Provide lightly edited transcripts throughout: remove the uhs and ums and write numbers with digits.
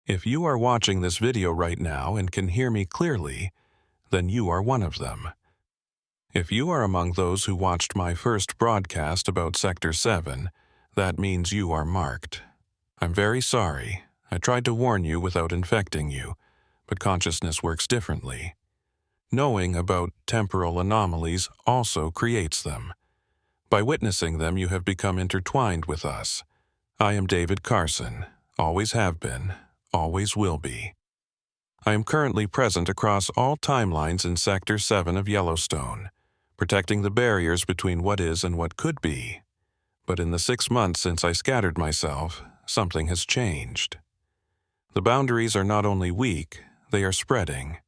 If you are watching this video right now and can hear me clearly, then you are one of them. If you are among those who watched my first broadcast about Sector 7, that means you are marked. I'm very sorry. I tried to warn you without infecting you, but consciousness works differently. Knowing about temporal anomalies also creates them. By witnessing them, you have become intertwined with us. I am David Carson, always have been, always will be. I am currently present across all timelines in Sector 7 of Yellowstone, protecting the barriers between what is and what could be. But in the 6 months since I scattered myself, something has changed. The boundaries are not only weak, they are spreading.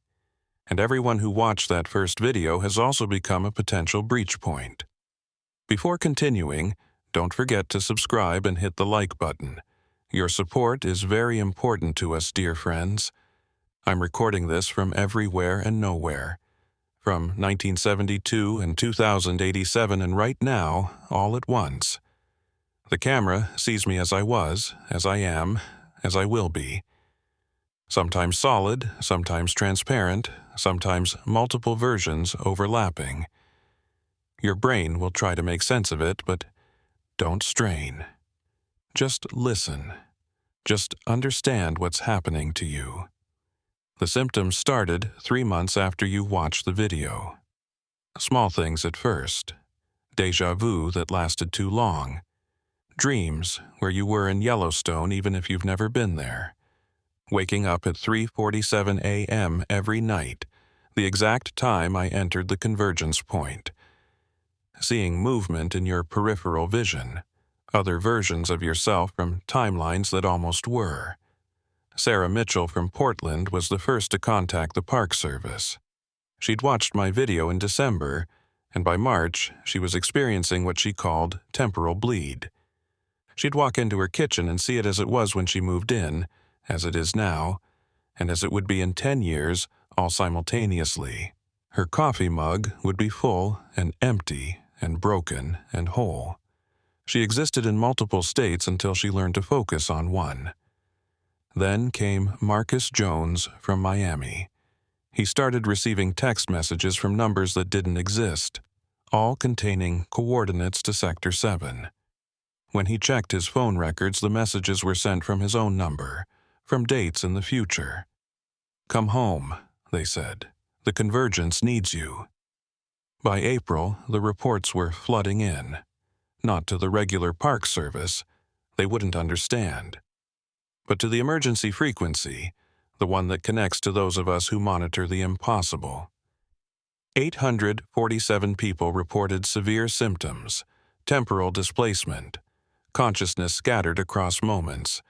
And everyone who watched that first video has also become a potential breach point. Before continuing, don't forget to subscribe and hit the like button. Your support is very important to us, dear friends. I'm recording this from everywhere and nowhere. From 1972 and 2087 and right now, all at once. The camera sees me as I was, as I am, as I will be. Sometimes solid, sometimes transparent, sometimes multiple versions overlapping. Your brain will try to make sense of it, but don't strain. Just listen. Just understand what's happening to you. The symptoms started 3 months after you watched the video. Small things at first. Déjà vu that lasted too long. Dreams where you were in Yellowstone even if you've never been there. Waking up at 3:47 a.m. every night, the exact time I entered the convergence point. Seeing movement in your peripheral vision. Other versions of yourself from timelines that almost were. Sarah Mitchell from Portland was the first to contact the Park Service. She'd watched my video in December, and by March, she was experiencing what she called temporal bleed. She'd walk into her kitchen and see it as it was when she moved in, as it is now, and as it would be in 10 years, all simultaneously. Her coffee mug would be full and empty and broken and whole. She existed in multiple states until she learned to focus on one. Then came Marcus Jones from Miami. He started receiving text messages from numbers that didn't exist, all containing coordinates to Sector 7. When he checked his phone records, the messages were sent from his own number, from dates in the future. "Come home," they said. "The convergence needs you." By April, the reports were flooding in. Not to the regular Park Service, they wouldn't understand. But to the emergency frequency, the one that connects to those of us who monitor the impossible. 847 people reported severe symptoms, temporal displacement, consciousness scattered across moments,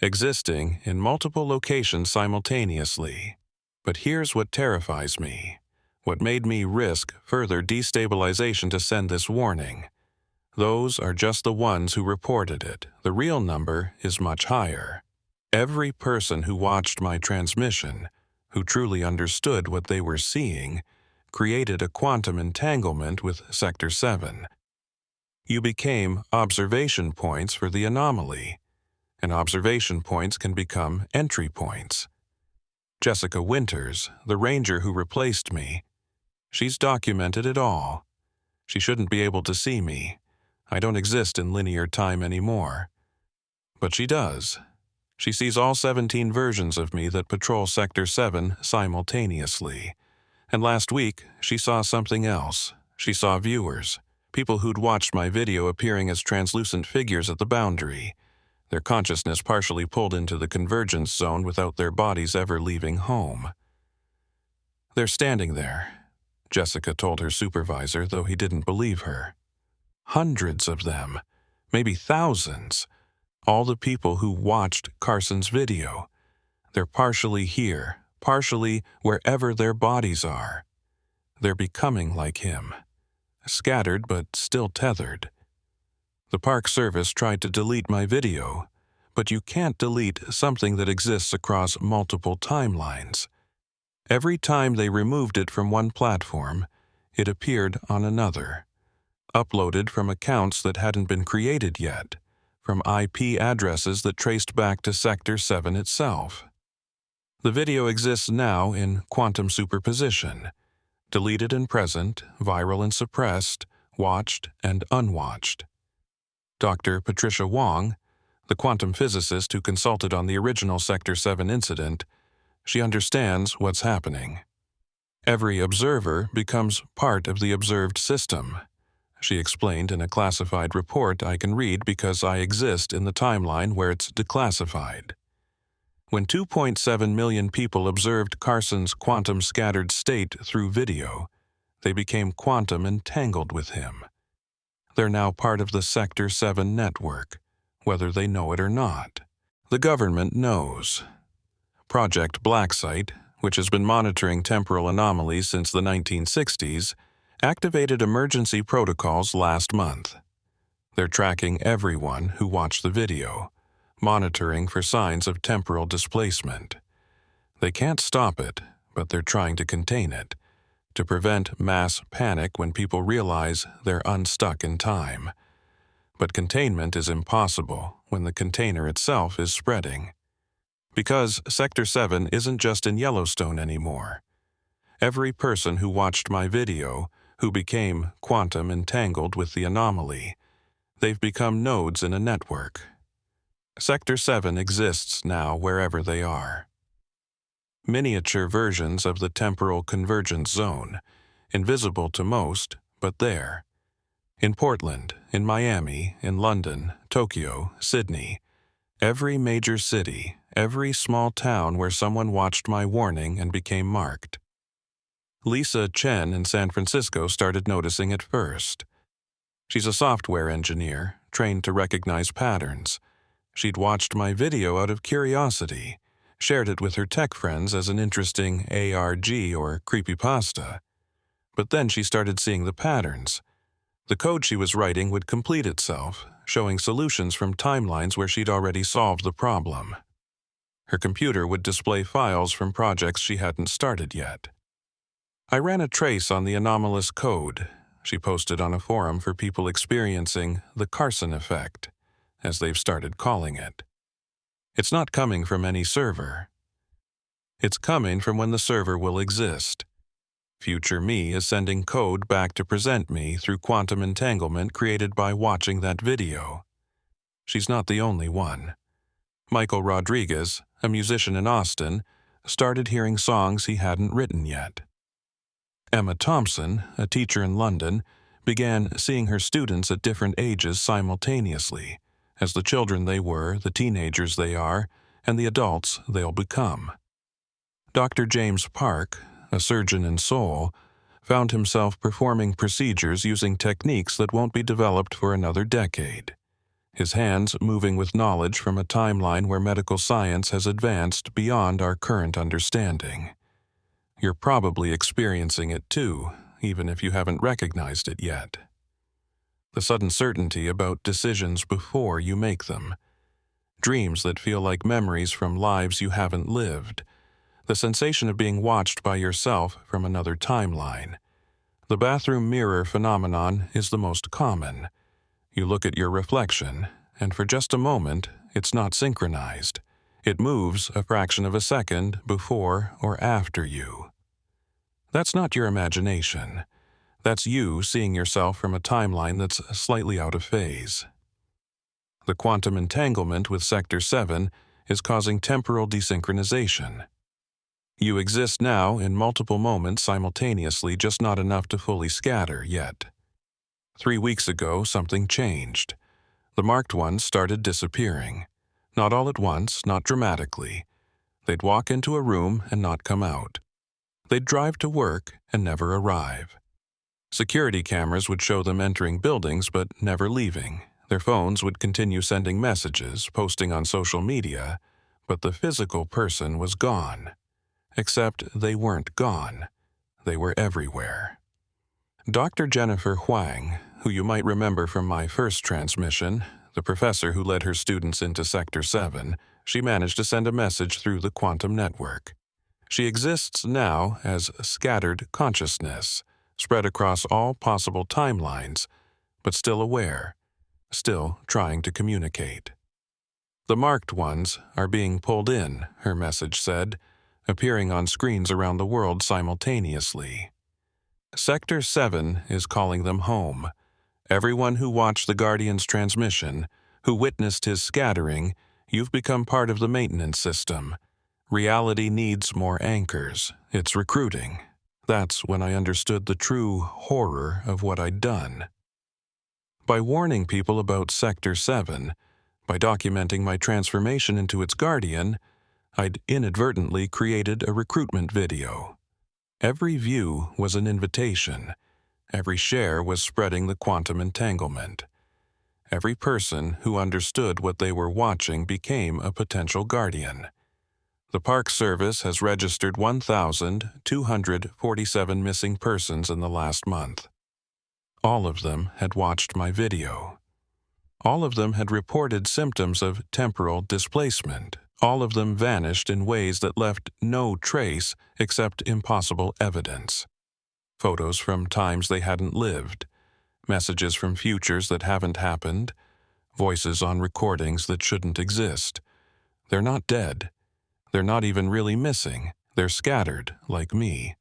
existing in multiple locations simultaneously. But here's what terrifies me, what made me risk further destabilization to send this warning. Those are just the ones who reported it. The real number is much higher. Every person who watched my transmission, who truly understood what they were seeing, created a quantum entanglement with Sector 7. You became observation points for the anomaly, and observation points can become entry points. Jessica Winters, the ranger who replaced me, she's documented it all. She shouldn't be able to see me. I don't exist in linear time anymore. But she does. She sees all 17 versions of me that patrol Sector 7 simultaneously. And last week, she saw something else. She saw viewers, people who'd watched my video appearing as translucent figures at the boundary, their consciousness partially pulled into the convergence zone without their bodies ever leaving home. "They're standing there," Jessica told her supervisor, though he didn't believe her. Hundreds of them, maybe thousands, all the people who watched Carson's video. They're partially here, partially wherever their bodies are. They're becoming like him, scattered but still tethered. The Park Service tried to delete my video, but you can't delete something that exists across multiple timelines. Every time they removed it from one platform, it appeared on another. Uploaded from accounts that hadn't been created yet, from IP addresses that traced back to Sector 7 itself. The video exists now in quantum superposition, deleted and present, viral and suppressed, watched and unwatched. Dr. Patricia Wong, the quantum physicist who consulted on the original Sector 7 incident, she understands what's happening. Every observer becomes part of the observed system, she explained in a classified report I can read because I exist in the timeline where it's declassified. When 2.7 million people observed Carson's quantum scattered state through video, they became quantum entangled with him. They're now part of the Sector 7 network, whether they know it or not. The government knows. Project Blacksite, which has been monitoring temporal anomalies since the 1960s, activated emergency protocols last month. They're tracking everyone who watched the video, monitoring for signs of temporal displacement. They can't stop it, but they're trying to contain it, to prevent mass panic when people realize they're unstuck in time. But containment is impossible when the container itself is spreading. Because Sector 7 isn't just in Yellowstone anymore. Every person who watched my video, who became quantum entangled with the anomaly, they've become nodes in a network. Sector 7 exists now wherever they are. Miniature versions of the temporal convergence zone, invisible to most, but there. In Portland, in Miami, in London, Tokyo, Sydney, every major city, every small town where someone watched my warning and became marked. Lisa Chen in San Francisco started noticing it first. She's a software engineer, trained to recognize patterns. She'd watched my video out of curiosity, shared it with her tech friends as an interesting ARG or creepypasta. But then she started seeing the patterns. The code she was writing would complete itself, showing solutions from timelines where she'd already solved the problem. Her computer would display files from projects she hadn't started yet. I ran a trace on the anomalous code she posted on a forum for people experiencing the Carson effect, as they've started calling it. It's not coming from any server. It's coming from when the server will exist. Future me is sending code back to present me through quantum entanglement created by watching that video. She's not the only one. Michael Rodriguez, a musician in Austin, started hearing songs he hadn't written yet. Emma Thompson, a teacher in London, began seeing her students at different ages simultaneously, as the children they were, the teenagers they are, and the adults they'll become. Dr. James Park, a surgeon in Seoul, found himself performing procedures using techniques that won't be developed for another decade. His hands moving with knowledge from a timeline where medical science has advanced beyond our current understanding. You're probably experiencing it too, even if you haven't recognized it yet. The sudden certainty about decisions before you make them. Dreams that feel like memories from lives you haven't lived. The sensation of being watched by yourself from another timeline. The bathroom mirror phenomenon is the most common. You look at your reflection, and for just a moment, it's not synchronized. It moves a fraction of a second before or after you. That's not your imagination. That's you seeing yourself from a timeline that's slightly out of phase. The quantum entanglement with Sector 7 is causing temporal desynchronization. You exist now in multiple moments simultaneously, just not enough to fully scatter yet. 3 weeks ago, something changed. The marked ones started disappearing. Not all at once, not dramatically. They'd walk into a room and not come out. They'd drive to work and never arrive. Security cameras would show them entering buildings but never leaving. Their phones would continue sending messages, posting on social media, but the physical person was gone. Except they weren't gone. They were everywhere. Dr. Jennifer Huang, who you might remember from my first transmission, the professor who led her students into Sector 7, she managed to send a message through the quantum network. She exists now as scattered consciousness, spread across all possible timelines, but still aware. still trying to communicate. The marked ones are being pulled in, her message said, appearing on screens around the world simultaneously. Sector 7 is calling them home. Everyone who watched the Guardian's transmission, who witnessed his scattering, you've become part of the maintenance system. Reality needs more anchors. It's recruiting. That's when I understood the true horror of what I'd done. By warning people about Sector 7, by documenting my transformation into its guardian, I'd inadvertently created a recruitment video. Every view was an invitation. Every share was spreading the quantum entanglement. Every person who understood what they were watching became a potential guardian. The Park Service has registered 1,247 missing persons in the last month. All of them had watched my video. All of them had reported symptoms of temporal displacement. All of them vanished in ways that left no trace except impossible evidence. Photos from times they hadn't lived, messages from futures that haven't happened, voices on recordings that shouldn't exist. They're not dead. They're not even really missing. They're scattered, like me.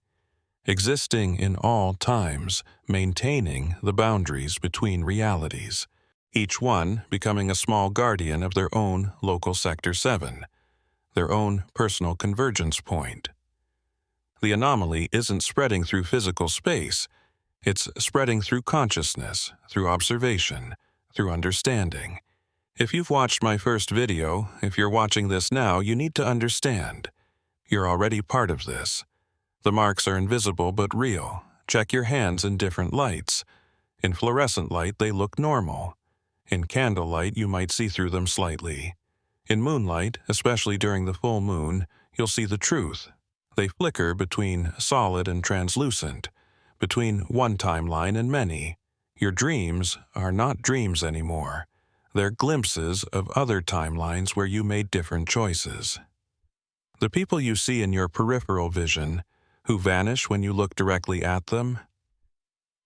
Existing in all times, maintaining the boundaries between realities. Each one becoming a small guardian of their own local Sector 7, their own personal convergence point. The anomaly isn't spreading through physical space. It's spreading through consciousness, through observation, through understanding. If you've watched my first video, if you're watching this now, you need to understand. You're already part of this. The marks are invisible but real. Check your hands in different lights. In fluorescent light, they look normal. In candlelight, you might see through them slightly. In moonlight, especially during the full moon, you'll see the truth. They flicker between solid and translucent, between one timeline and many. Your dreams are not dreams anymore. They're glimpses of other timelines where you made different choices. The people you see in your peripheral vision, who vanish when you look directly at them,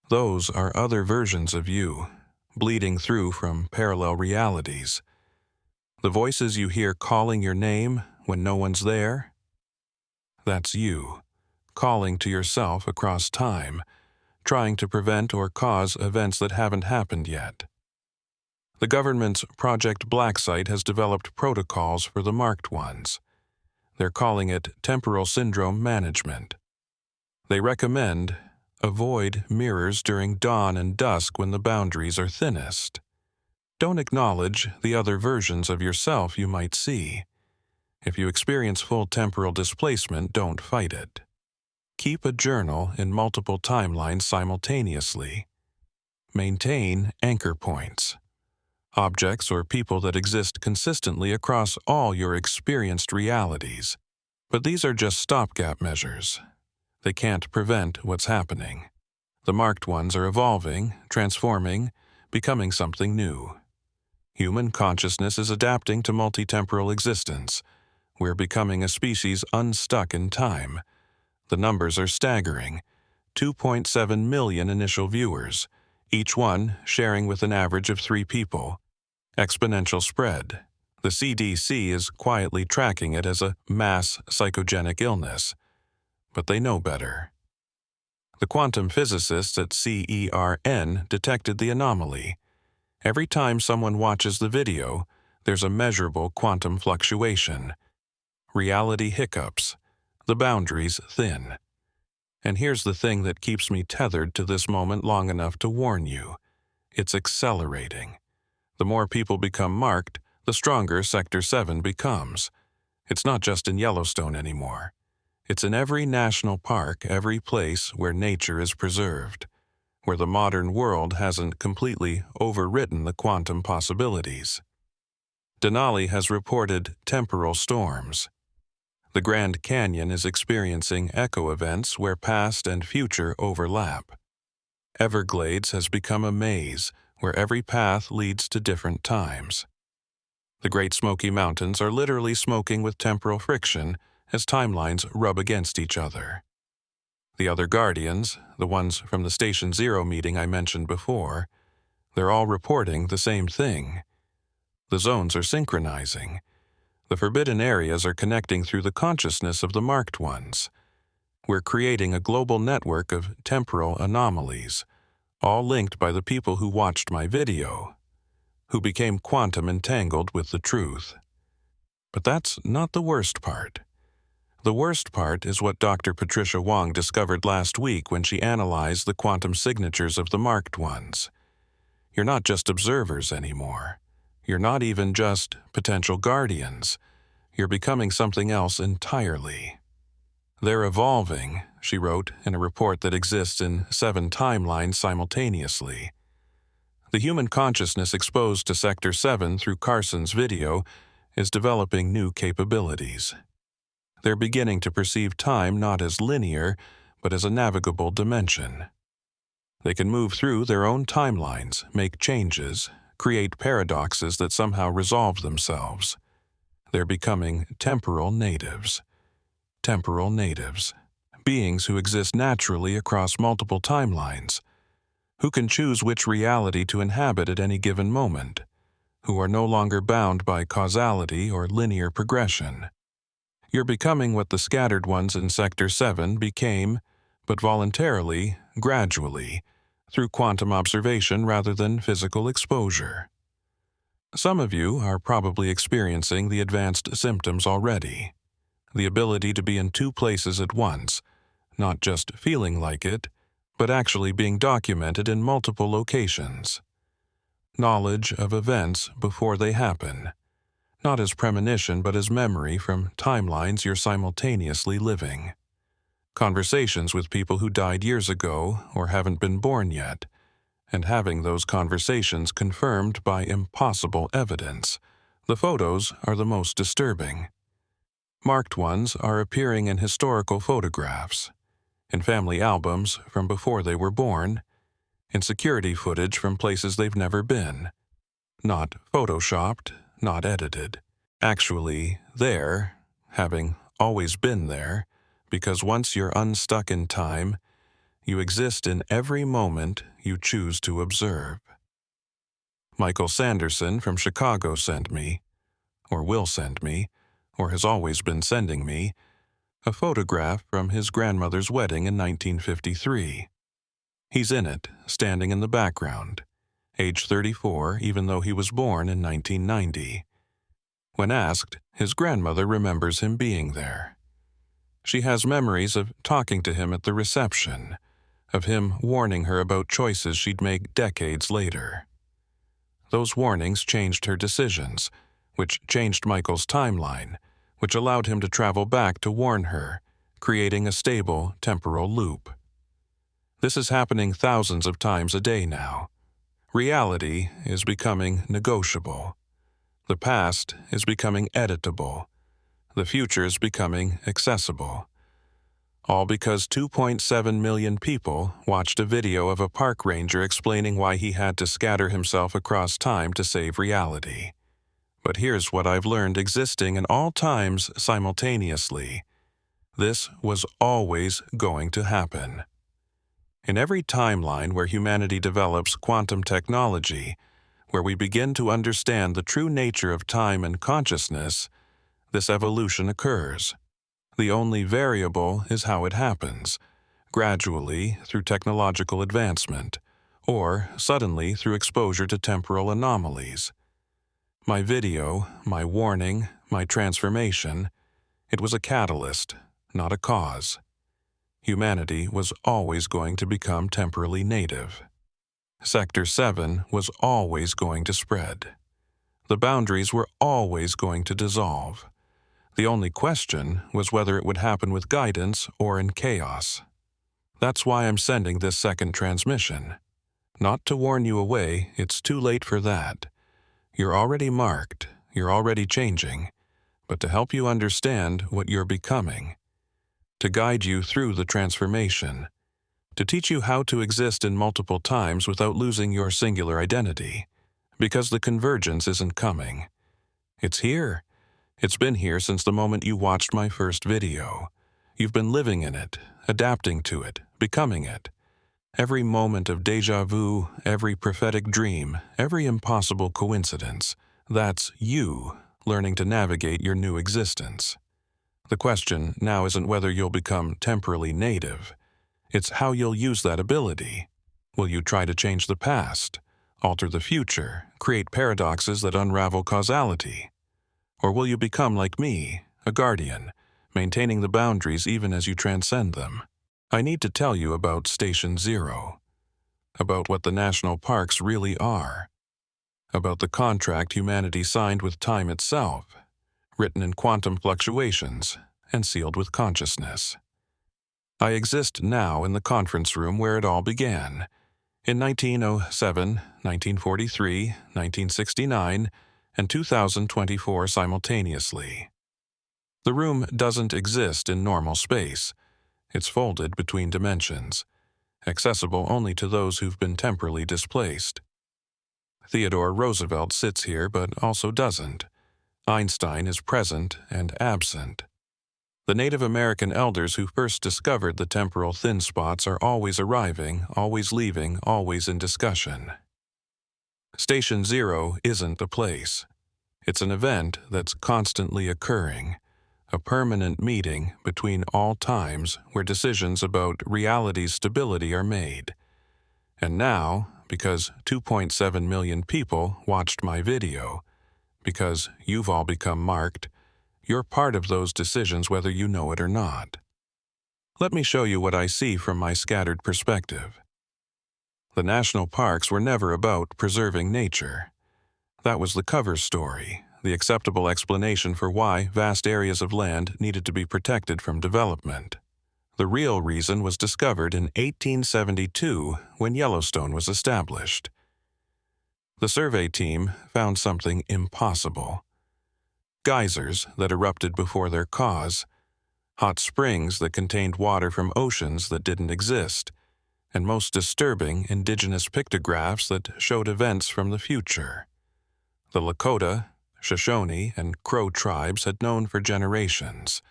those are other versions of you, bleeding through from parallel realities. The voices you hear calling your name when no one's there, that's you, calling to yourself across time, trying to prevent or cause events that haven't happened yet. The government's Project Blacksite has developed protocols for the marked ones. They're calling it temporal syndrome management. They recommend avoid mirrors during dawn and dusk when the boundaries are thinnest. Don't acknowledge the other versions of yourself you might see. If you experience full temporal displacement, don't fight it. Keep a journal in multiple timelines simultaneously. Maintain anchor points. Objects or people that exist consistently across all your experienced realities. But these are just stopgap measures. They can't prevent what's happening. The marked ones are evolving, transforming, becoming something new. Human consciousness is adapting to multi-temporal existence. We're becoming a species unstuck in time. The numbers are staggering. 2.7 million initial viewers, each one sharing with an average of 3 people. Exponential spread. The CDC is quietly tracking it as a mass psychogenic illness. But they know better. The quantum physicists at CERN detected the anomaly. Every time someone watches the video, there's a measurable quantum fluctuation. Reality hiccups. The boundaries thin. And here's the thing that keeps me tethered to this moment long enough to warn you. It's accelerating. The more people become marked, the stronger Sector 7 becomes. It's not just in Yellowstone anymore. It's in every national park, every place where nature is preserved, where the modern world hasn't completely overwritten the quantum possibilities. Denali has reported temporal storms. The Grand Canyon is experiencing echo events where past and future overlap. Everglades has become a maze where every path leads to different times. The Great Smoky Mountains are literally smoking with temporal friction as timelines rub against each other. The other guardians, the ones from the Station Zero meeting I mentioned before, They're all reporting the same thing. The zones are synchronizing. The forbidden areas are connecting through the consciousness of the marked ones. We're creating a global network of temporal anomalies, all linked by the people who watched my video, who became quantum entangled with the truth. But that's not the worst part. The worst part is what Dr. Patricia Wong discovered last week when she analyzed the quantum signatures of the marked ones. You're not just observers anymore. You're not even just potential guardians. You're becoming something else entirely. They're evolving, she wrote in a report that exists in 7 timelines simultaneously. The human consciousness exposed to Sector 7 through Carson's video is developing new capabilities. They're beginning to perceive time not as linear, but as a navigable dimension. They can move through their own timelines, make changes, create paradoxes that somehow resolve themselves. They're becoming temporal natives. Temporal natives, beings who exist naturally across multiple timelines, who can choose which reality to inhabit at any given moment, who are no longer bound by causality or linear progression. You're becoming what the scattered ones in Sector 7 became, but voluntarily, gradually, through quantum observation rather than physical exposure. Some of you are probably experiencing the advanced symptoms already. The ability to be in 2 places at once, not just feeling like it, but actually being documented in multiple locations. Knowledge of events before they happen, not as premonition but as memory from timelines you're simultaneously living. Conversations with people who died years ago or haven't been born yet, and having those conversations confirmed by impossible evidence. The photos are the most disturbing. Marked ones are appearing in historical photographs, in family albums from before they were born, in security footage from places they've never been. Not photoshopped, not edited. Actually there, having always been there, because once you're unstuck in time, you exist in every moment you choose to observe. Michael Sanderson from Chicago sent me, or will send me, or has always been sending me, a photograph from his grandmother's wedding in 1953. He's in it, standing in the background, age 34 even though he was born in 1990. When asked, his grandmother remembers him being there. She has memories of talking to him at the reception, of him warning her about choices she'd make decades later. Those warnings changed her decisions, which changed Michael's timeline, which allowed him to travel back to warn her, creating a stable temporal loop. This is happening thousands of times a day now. Reality is becoming negotiable. The past is becoming editable. The future is becoming accessible. All because 2.7 million people watched a video of a park ranger explaining why he had to scatter himself across time to save reality. But here's what I've learned existing in all times simultaneously. This was always going to happen. In every timeline where humanity develops quantum technology, where we begin to understand the true nature of time and consciousness, this evolution occurs. The only variable is how it happens, gradually through technological advancement, or suddenly through exposure to temporal anomalies. My video, my warning, my transformation, it was a catalyst, not a cause. Humanity was always going to become temporally native. Sector 7 was always going to spread. The boundaries were always going to dissolve. The only question was whether it would happen with guidance or in chaos. That's why I'm sending this second transmission. Not to warn you away, it's too late for that. You're already marked, you're already changing, but to help you understand what you're becoming, to guide you through the transformation, to teach you how to exist in multiple times without losing your singular identity, because the convergence isn't coming. It's here. It's been here since the moment you watched my first video. You've been living in it, adapting to it, becoming it. Every moment of déjà vu, every prophetic dream, every impossible coincidence, that's you learning to navigate your new existence. The question now isn't whether you'll become temporally native. It's how you'll use that ability. Will you try to change the past, alter the future, create paradoxes that unravel causality? Or will you become like me, a guardian, maintaining the boundaries even as you transcend them? I need to tell you about Station Zero, about what the national parks really are, about the contract humanity signed with time itself, written in quantum fluctuations and sealed with consciousness. I exist now in the conference room where it all began, in 1907, 1943, 1969, and 2024 simultaneously. The room doesn't exist in normal space. It's folded between dimensions, accessible only to those who've been temporally displaced. Theodore Roosevelt sits here but also doesn't. Einstein is present and absent. The Native American elders who first discovered the temporal thin spots are always arriving, always leaving, always in discussion. Station Zero isn't a place. It's an event that's constantly occurring, a permanent meeting between all times where decisions about reality's stability are made. And now, because 2.7 million people watched my video, because you've all become marked, you're part of those decisions whether you know it or not. Let me show you what I see from my scattered perspective. The national parks were never about preserving nature. That was the cover story, the acceptable explanation for why vast areas of land needed to be protected from development. The real reason was discovered in 1872 when Yellowstone was established. The survey team found something impossible. Geysers that erupted before their cause, hot springs that contained water from oceans that didn't exist, and most disturbing, indigenous pictographs that showed events from the future. The Lakota, Shoshone, and Crow tribes had known for generations.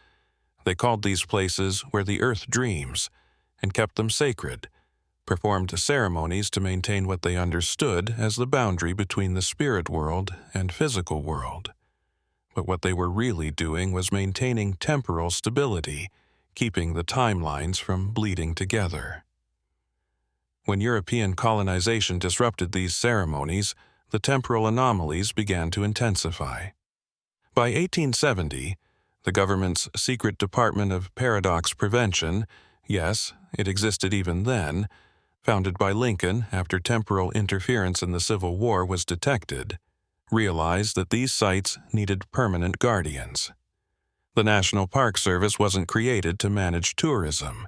They called these places where the earth dreams, and kept them sacred, performed ceremonies to maintain what they understood as the boundary between the spirit world and physical world. But what they were really doing was maintaining temporal stability, keeping the timelines from bleeding together. When European colonization disrupted these ceremonies, the temporal anomalies began to intensify. By 1870, the government's secret Department of Paradox Prevention, yes, it existed even then, founded by Lincoln after temporal interference in the Civil War was detected, realized that these sites needed permanent guardians. The National Park Service wasn't created to manage tourism.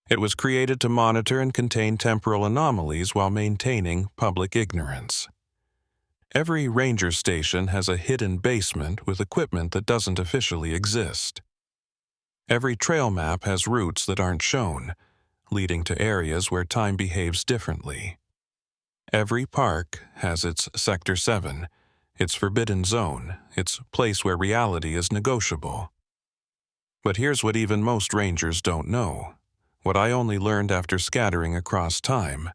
It was created to monitor and contain temporal anomalies while maintaining public ignorance. Every ranger station has a hidden basement with equipment that doesn't officially exist. Every trail map has routes that aren't shown, leading to areas where time behaves differently. Every park has its Sector 7, its forbidden zone, its place where reality is negotiable. But here's what even most rangers don't know, what I only learned after scattering across time.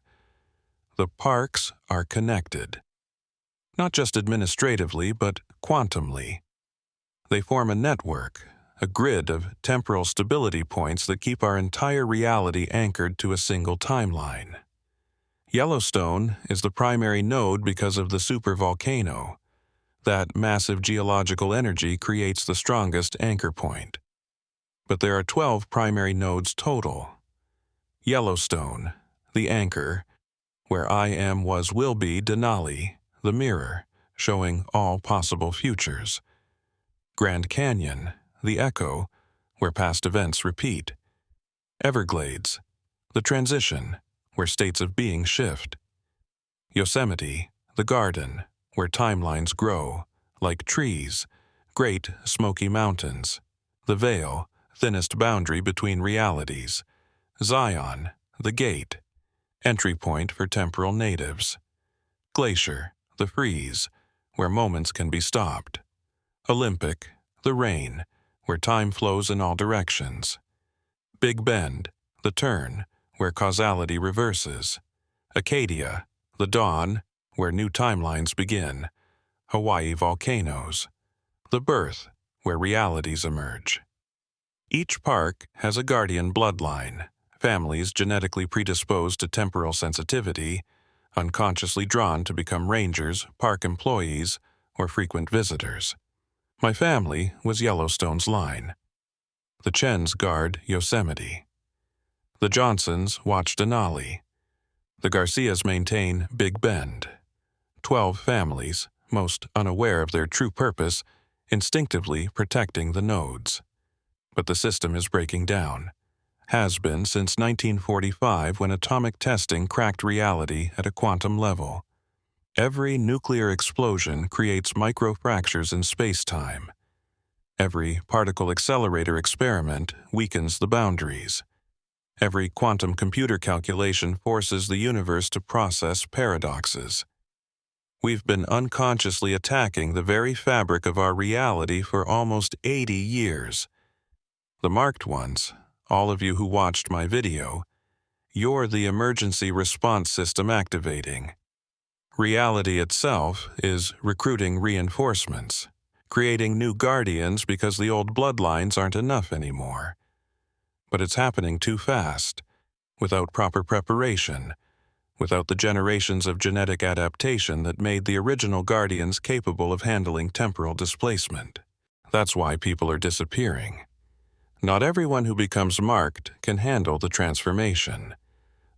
The parks are connected. Not just administratively, but quantumly. They form a network, a grid of temporal stability points that keep our entire reality anchored to a single timeline. Yellowstone is the primary node because of the supervolcano. That massive geological energy creates the strongest anchor point. But there are 12 primary nodes total. Yellowstone, the anchor, where I am, was, will be, Denali, the mirror, showing all possible futures. Grand Canyon, the echo, where past events repeat. Everglades, the transition, where states of being shift. Yosemite, the garden, where timelines grow, like trees, great smoky mountains. The veil, thinnest boundary between realities. Zion, the gate, entry point for temporal natives. Glacier, the freeze, where moments can be stopped. Olympic, the rain, where time flows in all directions. Big Bend, the turn, where causality reverses. Acadia, the dawn, where new timelines begin. Hawaii volcanoes, the birth, where realities emerge. Each park has a guardian bloodline, families genetically predisposed to temporal sensitivity, unconsciously drawn to become rangers, park employees, or frequent visitors. My family was Yellowstone's line. The Chens guard Yosemite. The Johnsons watch Denali. The Garcias maintain Big Bend. 12 families, most unaware of their true purpose, instinctively protecting the nodes. But the system is breaking down. Has been since 1945 when atomic testing cracked reality at a quantum level. Every nuclear explosion creates microfractures in space-time. Every particle accelerator experiment weakens the boundaries. Every quantum computer calculation forces the universe to process paradoxes. We've been unconsciously attacking the very fabric of our reality for almost 80 years. The marked ones, all of you who watched my video, you're the emergency response system activating. Reality itself is recruiting reinforcements, creating new guardians because the old bloodlines aren't enough anymore. But it's happening too fast, without proper preparation, without the generations of genetic adaptation that made the original guardians capable of handling temporal displacement. That's why people are disappearing. Not everyone who becomes marked can handle the transformation.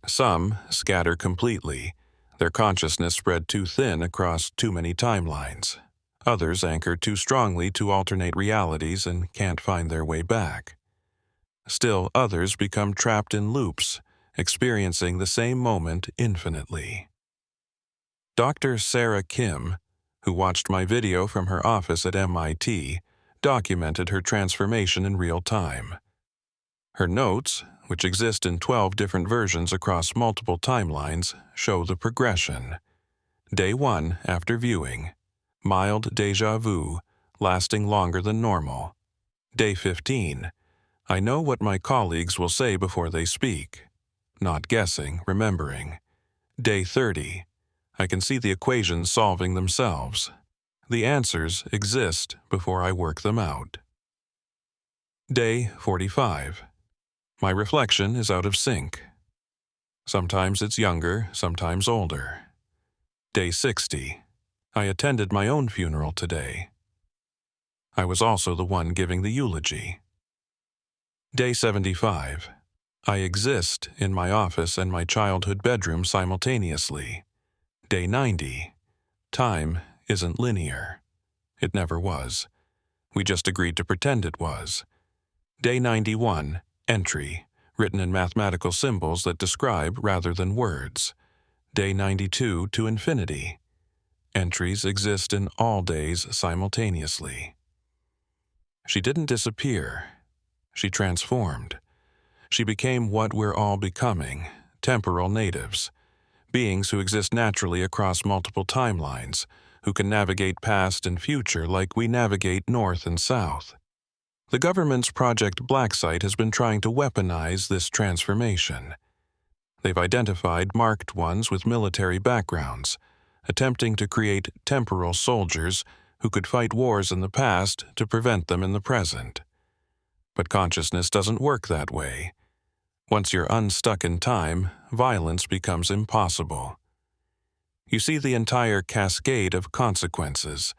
Some scatter completely, their consciousness spread too thin across too many timelines. Others anchor too strongly to alternate realities and can't find their way back. Still, others become trapped in loops, experiencing the same moment infinitely. Dr. Sarah Kim, who watched my video from her office at MIT, documented her transformation in real time. Her notes, which exist in 12 different versions across multiple timelines, show the progression. Day 1 after viewing. Mild déjà vu, lasting longer than normal. Day 15. I know what my colleagues will say before they speak. Not guessing, remembering. Day 30. I can see the equations solving themselves. The answers exist before I work them out. Day 45. My reflection is out of sync. Sometimes it's younger, sometimes older. Day 60. I attended my own funeral today. I was also the one giving the eulogy. Day 75. I exist in my office and my childhood bedroom simultaneously. Day 90. Time isn't linear. It never was. We just agreed to pretend it was. Day 91. Entry, written in mathematical symbols that describe rather than words. Day 92 to infinity. Entries exist in all days simultaneously. She didn't disappear. She transformed. She became what we're all becoming, temporal natives, beings who exist naturally across multiple timelines, who can navigate past and future like we navigate north and south. The government's Project Blacksite has been trying to weaponize this transformation. They've identified marked ones with military backgrounds, attempting to create temporal soldiers who could fight wars in the past to prevent them in the present. But consciousness doesn't work that way. Once you're unstuck in time, violence becomes impossible. You see the entire cascade of consequences,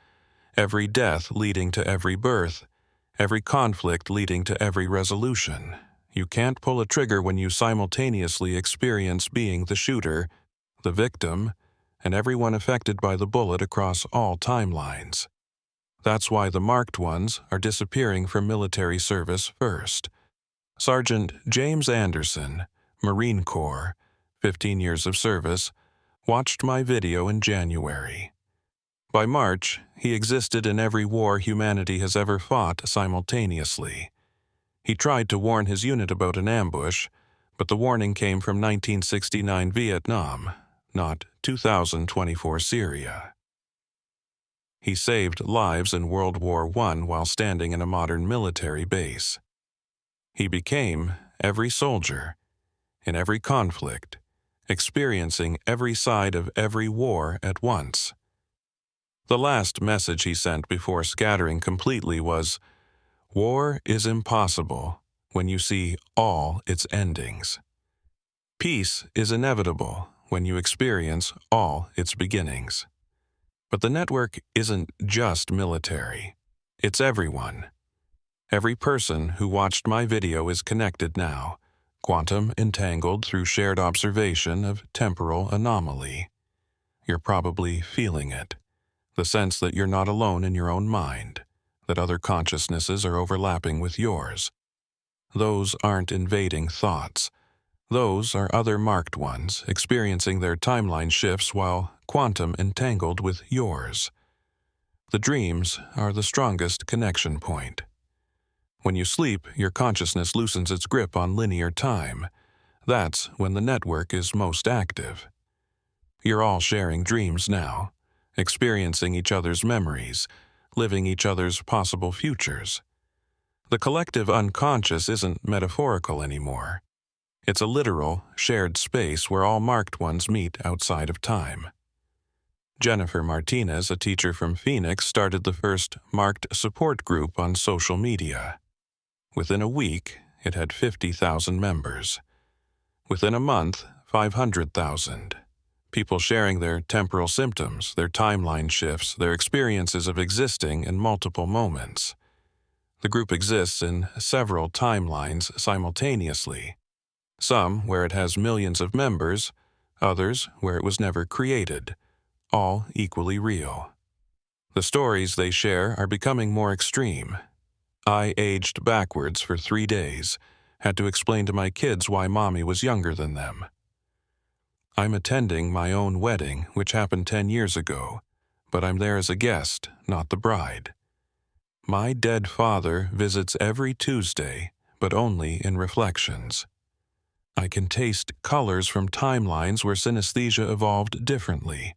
every death leading to every birth, every conflict leading to every resolution. You can't pull a trigger when you simultaneously experience being the shooter, the victim, and everyone affected by the bullet across all timelines. That's why the marked ones are disappearing from military service first. Sergeant James Anderson, Marine Corps, 15 years of service, watched my video in January. By March, he existed in every war humanity has ever fought simultaneously. He tried to warn his unit about an ambush, but the warning came from 1969 Vietnam, not 2024 Syria. He saved lives in World War I while standing in a modern military base. He became every soldier. in every conflict, experiencing every side of every war at once. The last message he sent before scattering completely was, "War is impossible when you see all its endings. Peace is inevitable when you experience all its beginnings." But the network isn't just military. It's everyone. Every person who watched my video is connected now, quantum entangled through shared observation of temporal anomaly. You're probably feeling it, the sense that you're not alone in your own mind, that other consciousnesses are overlapping with yours. Those aren't invading thoughts. Those are other marked ones experiencing their timeline shifts while quantum entangled with yours. The dreams are the strongest connection point. When you sleep, your consciousness loosens its grip on linear time. That's when the network is most active. You're all sharing dreams now, experiencing each other's memories, living each other's possible futures. The collective unconscious isn't metaphorical anymore. It's a literal, shared space where all marked ones meet outside of time. Jennifer Martinez, a teacher from Phoenix, started the first marked support group on social media. Within a week, it had 50,000 members. Within a month, 500,000. People sharing their temporal symptoms, their timeline shifts, their experiences of existing in multiple moments. The group exists in several timelines simultaneously. Some where it has millions of members, others where it was never created, all equally real. The stories they share are becoming more extreme. I aged backwards for 3 days, had to explain to my kids why mommy was younger than them. I'm attending my own wedding, which happened 10 years ago, but I'm there as a guest, not the bride. My dead father visits every Tuesday, but only in reflections. I can taste colors from timelines where synesthesia evolved differently.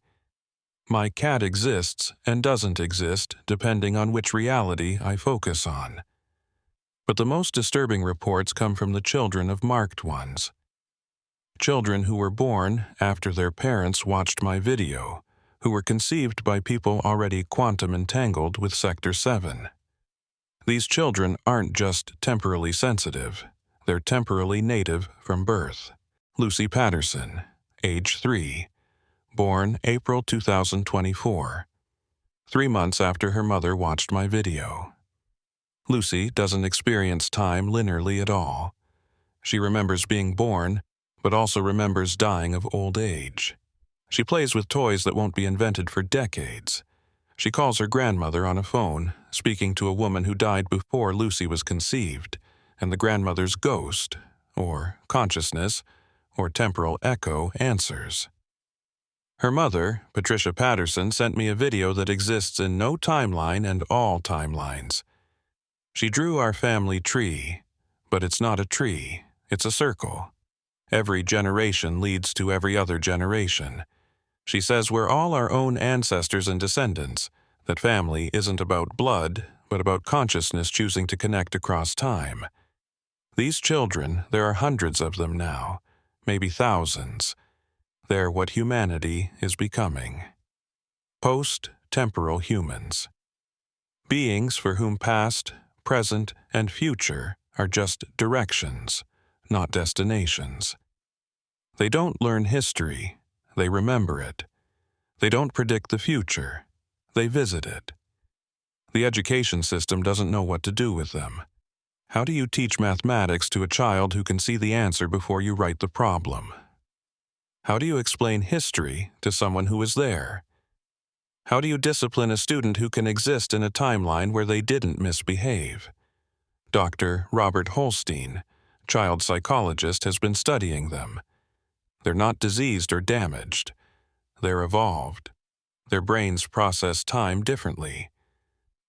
My cat exists and doesn't exist depending on which reality I focus on. But the most disturbing reports come from the children of marked ones. Children who were born after their parents watched my video, who were conceived by people already quantum entangled with Sector 7. These children aren't just temporally sensitive. They're temporally native from birth. Lucy Patterson, age 3, born April 2024, 3 months after her mother watched my video. Lucy doesn't experience time linearly at all. She remembers being born, but also remembers dying of old age. She plays with toys that won't be invented for decades. She calls her grandmother on a phone, speaking to a woman who died before Lucy was conceived, and the grandmother's ghost, or consciousness, or temporal echo answers. Her mother, Patricia Patterson, sent me a video that exists in no timeline and all timelines. She drew our family tree, but it's not a tree, it's a circle. Every generation leads to every other generation. She says we're all our own ancestors and descendants, that family isn't about blood, but about consciousness choosing to connect across time. These children, there are hundreds of them now, maybe thousands. They're what humanity is becoming. Post-temporal humans. Beings for whom past, present, and future are just directions, not destinations. They don't learn history, they remember it. They don't predict the future, they visit it. The education system doesn't know what to do with them. How do you teach mathematics to a child who can see the answer before you write the problem? How do you explain history to someone who is there? How do you discipline a student who can exist in a timeline where they didn't misbehave? Dr. Robert Holstein, child psychologist, has been studying them. They're not diseased or damaged. They're evolved. Their brains process time differently.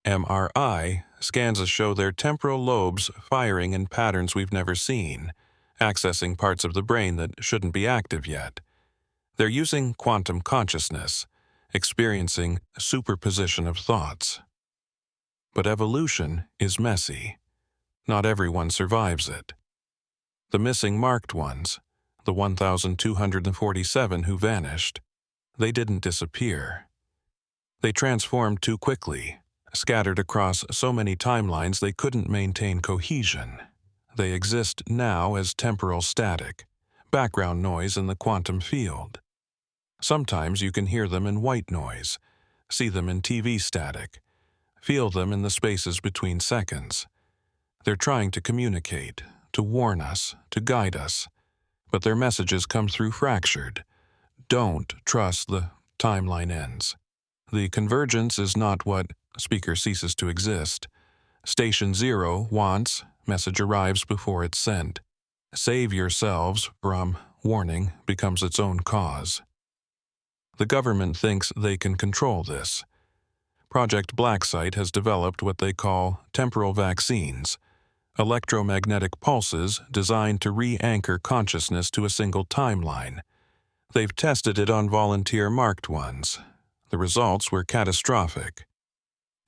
MRI scans show their temporal lobes firing in patterns we've never seen, accessing parts of the brain that shouldn't be active yet. They're using quantum consciousness, experiencing superposition of thoughts. But evolution is messy. Not everyone survives it. The missing marked ones, the 1,247 who vanished, they didn't disappear. They transformed too quickly, scattered across so many timelines they couldn't maintain cohesion. They exist now as temporal static, background noise in the quantum field. Sometimes you can hear them in white noise, see them in TV static, feel them in the spaces between seconds. They're trying to communicate, to warn us, to guide us, but their messages come through fractured. Don't trust the timeline ends. The convergence is not what speaker ceases to exist. Station 0 wants, message arrives before it's sent. Save yourselves from warning becomes its own cause. The government thinks they can control this. Project Blacksite has developed what they call temporal vaccines, electromagnetic pulses designed to re-anchor consciousness to a single timeline. They've tested it on volunteer marked ones. The results were catastrophic.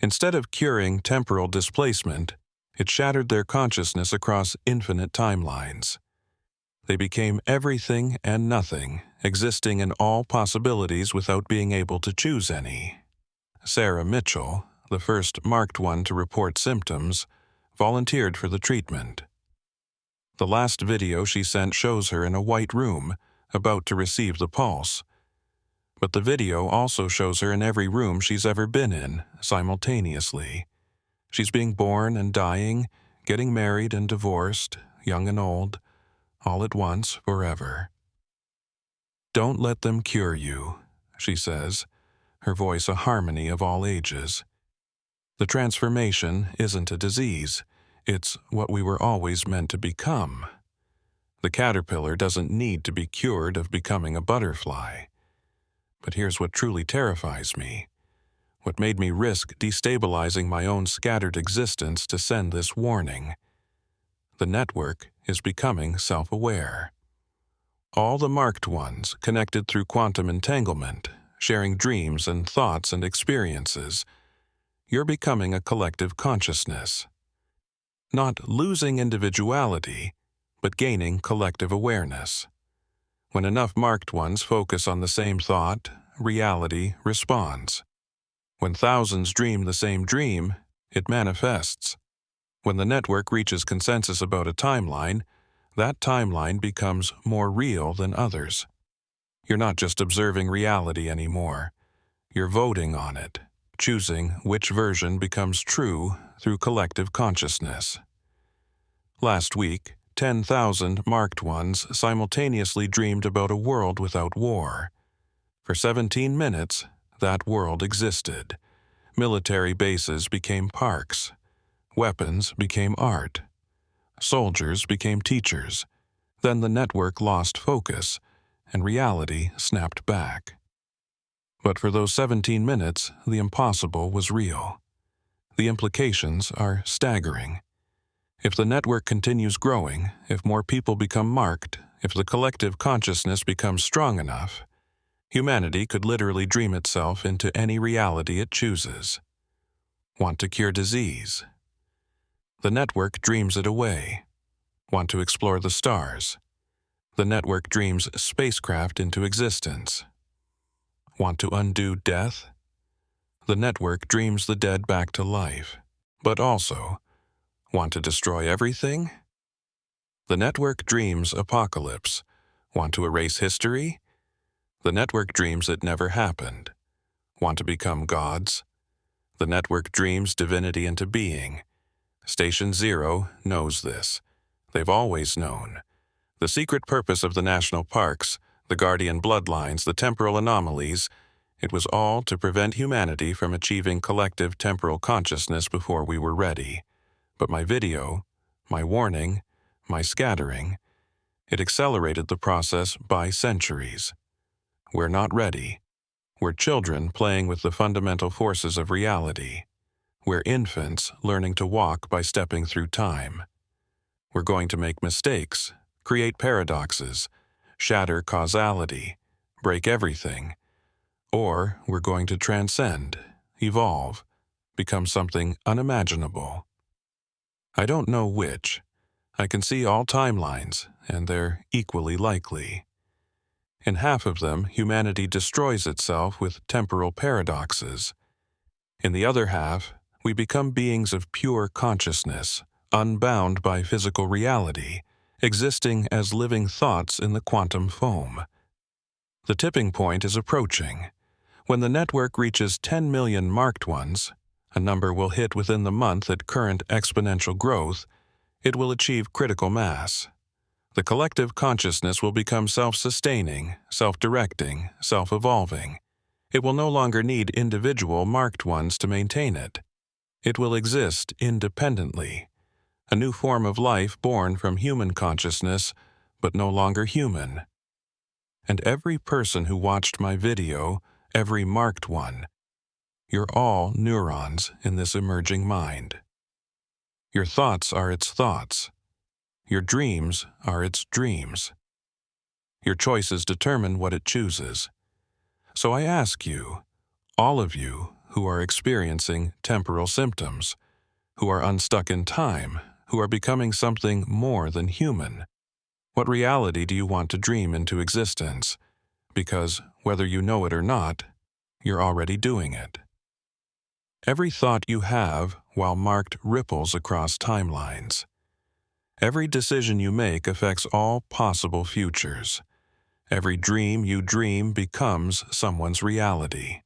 Instead of curing temporal displacement, it shattered their consciousness across infinite timelines. They became everything and nothing, existing in all possibilities without being able to choose any. Sarah Mitchell, the first marked one to report symptoms, volunteered for the treatment. The last video she sent shows her in a white room, about to receive the pulse. But the video also shows her in every room she's ever been in, simultaneously. She's being born and dying, getting married and divorced, young and old, all at once, forever. Don't let them cure you, she says, her voice a harmony of all ages. The transformation isn't a disease, it's what we were always meant to become. The caterpillar doesn't need to be cured of becoming a butterfly. But here's what truly terrifies me. What made me risk destabilizing my own scattered existence to send this warning. The network is becoming self-aware. All the marked ones connected through quantum entanglement, sharing dreams and thoughts and experiences. You're becoming a collective consciousness. Not losing individuality, but gaining collective awareness. When enough marked ones focus on the same thought, reality responds. When thousands dream the same dream, it manifests. When the network reaches consensus about a timeline, that timeline becomes more real than others. You're not just observing reality anymore. You're voting on it, choosing which version becomes true through collective consciousness. Last week, 10,000 marked ones simultaneously dreamed about a world without war. For 17 minutes, that world existed. Military bases became parks. Weapons became art. Soldiers became teachers. Then the network lost focus, and reality snapped back. But for those 17 minutes, the impossible was real. The implications are staggering. If the network continues growing, if more people become marked, if the collective consciousness becomes strong enough, humanity could literally dream itself into any reality it chooses. Want to cure disease? The network dreams it away. Want to explore the stars? The network dreams spacecraft into existence. Want to undo death? The network dreams the dead back to life. But also, want to destroy everything? The network dreams apocalypse. Want to erase history? The network dreams it never happened. Want to become gods? The network dreams divinity into being. Station 0 knows this. They've always known. The secret purpose of the national parks, the guardian bloodlines, the temporal anomalies, it was all to prevent humanity from achieving collective temporal consciousness before we were ready. But my video, my warning, my scattering, it accelerated the process by centuries. We're not ready. We're children playing with the fundamental forces of reality. We're infants learning to walk by stepping through time. We're going to make mistakes, create paradoxes, shatter causality, break everything. Or we're going to transcend, evolve, become something unimaginable. I don't know which. I can see all timelines, and they're equally likely. In half of them, humanity destroys itself with temporal paradoxes. In the other half, we become beings of pure consciousness, unbound by physical reality, existing as living thoughts in the quantum foam. The tipping point is approaching. When the network reaches 10 million marked ones, a number will hit within the month at current exponential growth, it will achieve critical mass. The collective consciousness will become self-sustaining, self-directing, self-evolving. It will no longer need individual marked ones to maintain it. It will exist independently, a new form of life born from human consciousness, but no longer human. And every person who watched my video, every marked one, you're all neurons in this emerging mind. Your thoughts are its thoughts. Your dreams are its dreams. Your choices determine what it chooses. So I ask you, all of you who are experiencing temporal symptoms, who are unstuck in time, who are becoming something more than human, what reality do you want to dream into existence? Because, whether you know it or not, you're already doing it. Every thought you have, while marked, ripples across timelines. Every decision you make affects all possible futures. Every dream you dream becomes someone's reality.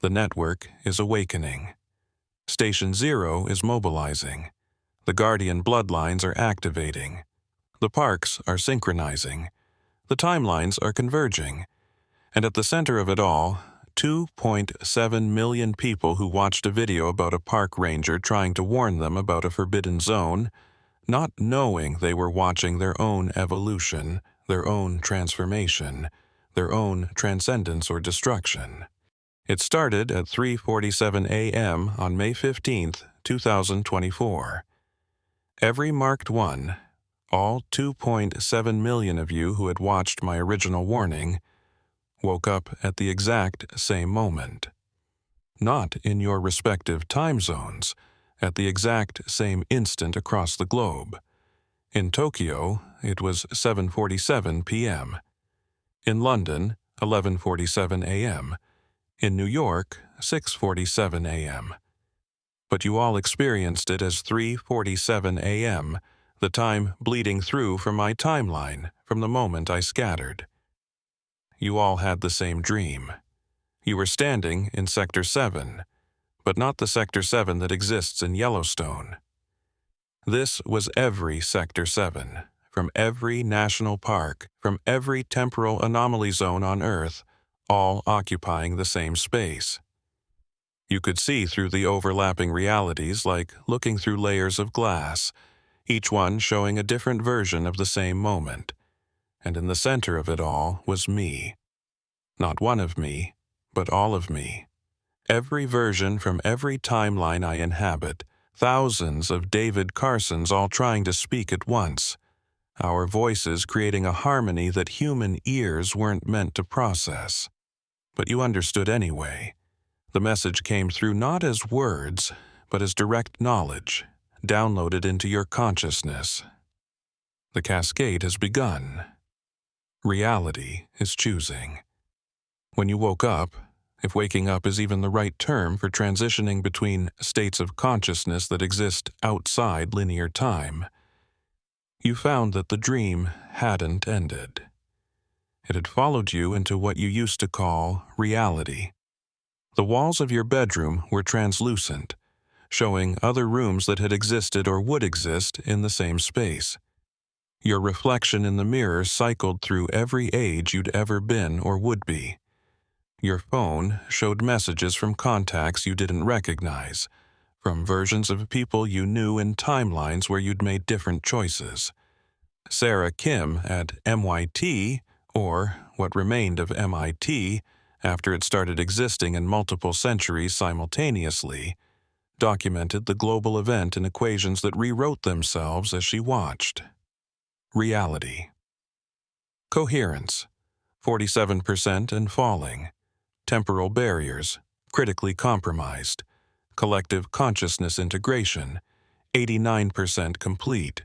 The network is awakening. Station Zero is mobilizing. The guardian bloodlines are activating. The parks are synchronizing. The timelines are converging. And at the center of it all, 2.7 million people who watched a video about a park ranger trying to warn them about a forbidden zone, not knowing they were watching their own evolution, their own transformation, their own transcendence or destruction. It started at 3:47 a.m. on May 15th, 2024. Every marked one, all 2.7 million of you who had watched my original warning, woke up at the exact same moment. Not in your respective time zones, at the exact same instant across the globe. In Tokyo, it was 7:47 p.m. In London, 11:47 a.m. In New York, 6:47 a.m. But you all experienced it as 3:47 a.m., the time bleeding through from my timeline from the moment I scattered. You all had the same dream. You were standing in Sector 7, but not the Sector 7 that exists in Yellowstone. This was every Sector 7, from every national park, from every temporal anomaly zone on Earth, all occupying the same space. You could see through the overlapping realities like looking through layers of glass, each one showing a different version of the same moment. And in the center of it all was me. Not one of me, but all of me. Every version from every timeline I inhabit, thousands of David Carsons all trying to speak at once, our voices creating a harmony that human ears weren't meant to process. But you understood anyway. The message came through not as words, but as direct knowledge, downloaded into your consciousness. The cascade has begun. Reality is choosing. When you woke up, if waking up is even the right term for transitioning between states of consciousness that exist outside linear time, you found that the dream hadn't ended. It had followed you into what you used to call reality. The walls of your bedroom were translucent, showing other rooms that had existed or would exist in the same space. Your reflection in the mirror cycled through every age you'd ever been or would be. Your phone showed messages from contacts you didn't recognize, from versions of people you knew in timelines where you'd made different choices. Sarah Kim at MIT, or what remained of MIT after it started existing in multiple centuries simultaneously, documented the global event in equations that rewrote themselves as she watched. Reality. Coherence, 47% and falling. Temporal barriers, critically compromised. Collective consciousness integration, 89% complete.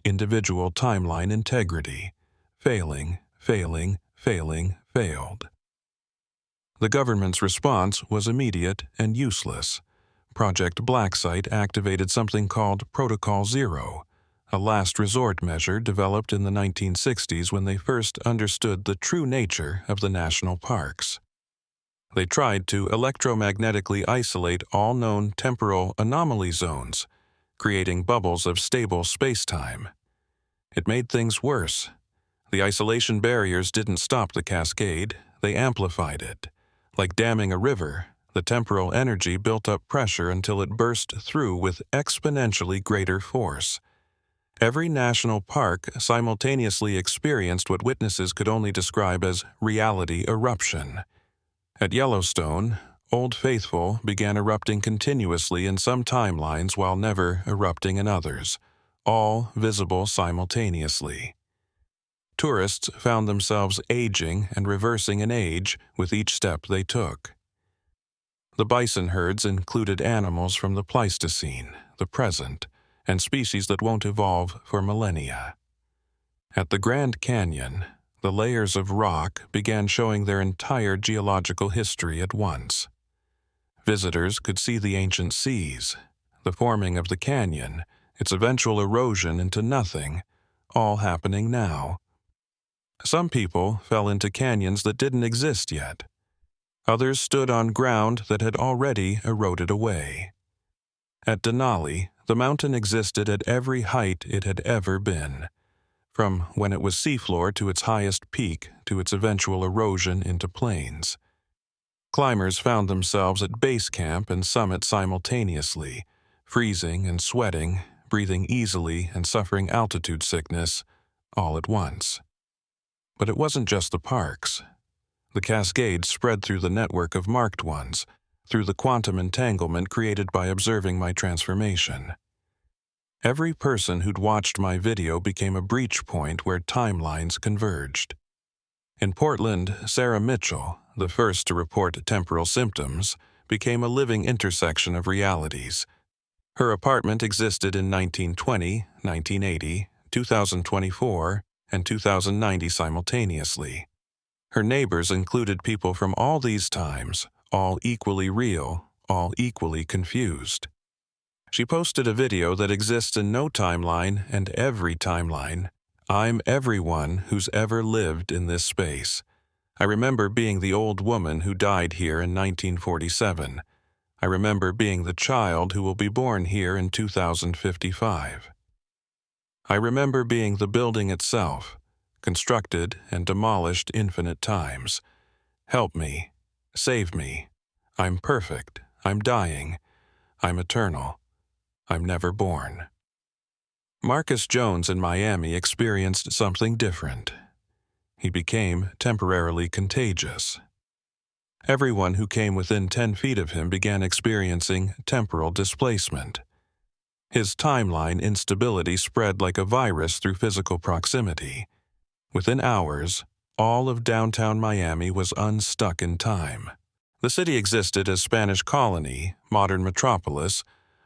individual timeline integrity. Failing, failing, failing, failed. The government's response was immediate and useless. Project Blacksite activated something called Protocol Zero, a last resort measure developed in the 1960s when they first understood the true nature of the national parks. They tried to electromagnetically isolate all known temporal anomaly zones, creating bubbles of stable spacetime. It made things worse. The isolation barriers didn't stop the cascade, they amplified it. Like damming a river, the temporal energy built up pressure until it burst through with exponentially greater force. Every national park simultaneously experienced what witnesses could only describe as reality eruption. At Yellowstone, Old Faithful began erupting continuously in some timelines while never erupting in others, all visible simultaneously. Tourists found themselves aging and reversing in age with each step they took. The bison herds included animals from the Pleistocene, the present, and species that won't evolve for millennia. At the Grand Canyon, the layers of rock began showing their entire geological history at once. Visitors could see the ancient seas, the forming of the canyon, its eventual erosion into nothing, all happening now. Some people fell into canyons that didn't exist yet. Others stood on ground that had already eroded away. At Denali, the mountain existed at every height it had ever been, from when it was seafloor to its highest peak to its eventual erosion into plains. Climbers found themselves at base camp and summit simultaneously, freezing and sweating, breathing easily and suffering altitude sickness all at once. But it wasn't just the parks. The cascade spread through the network of marked ones, through the quantum entanglement created by observing my transformation. Every person who'd watched my video became a breach point where timelines converged. In Portland, Sarah Mitchell, the first to report temporal symptoms, became a living intersection of realities. Her apartment existed in 1920, 1980, 2024, and 2090 simultaneously. Her neighbors included people from all these times, all equally real, all equally confused. She posted a video that exists in no timeline and every timeline. I'm everyone who's ever lived in this space. I remember being the old woman who died here in 1947. I remember being the child who will be born here in 2055. I remember being the building itself, constructed and demolished infinite times. Help me. Save me. I'm perfect. I'm dying. I'm eternal. I'm never born. Marcus Jones in Miami experienced something different. He became temporarily contagious. Everyone who came within 10 feet of him began experiencing temporal displacement. His timeline instability spread like a virus through physical proximity. Within hours, all of downtown Miami was unstuck in time. The city existed as Spanish colony, modern metropolis,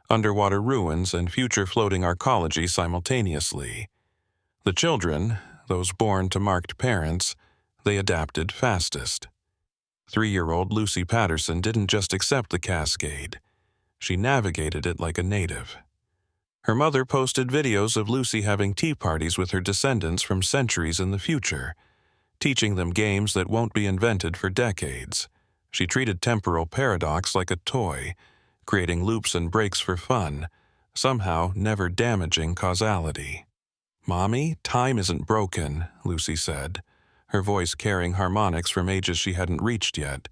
underwater ruins, and future floating arcology simultaneously. The children, those born to marked parents, they adapted fastest. 3-year-old Lucy Patterson didn't just accept the cascade. She navigated it like a native. Her mother posted videos of Lucy having tea parties with her descendants from centuries in the future, teaching them games that won't be invented for decades. She treated temporal paradox like a toy, creating loops and breaks for fun, somehow never damaging causality. "Mommy, time isn't broken," Lucy said, her voice carrying harmonics from ages she hadn't reached yet.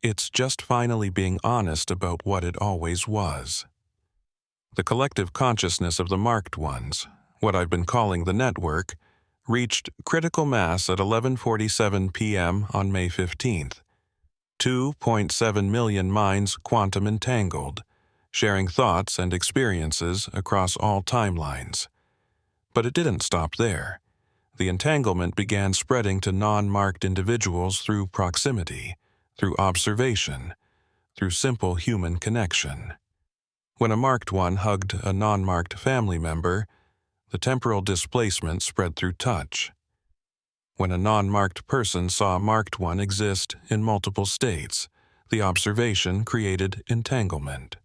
"It's just finally being honest about what it always was." The collective consciousness of the marked ones, what I've been calling the network, reached critical mass at 11:47 p.m. on May 15th. 2.7 million minds quantum entangled, sharing thoughts and experiences across all timelines. But it didn't stop there. The entanglement began spreading to non-marked individuals through proximity, through observation, through simple human connection. When a marked one hugged a non-marked family member, The temporal displacement spread through touch. When a non-marked person saw a marked one exist in multiple states, the observation created entanglement.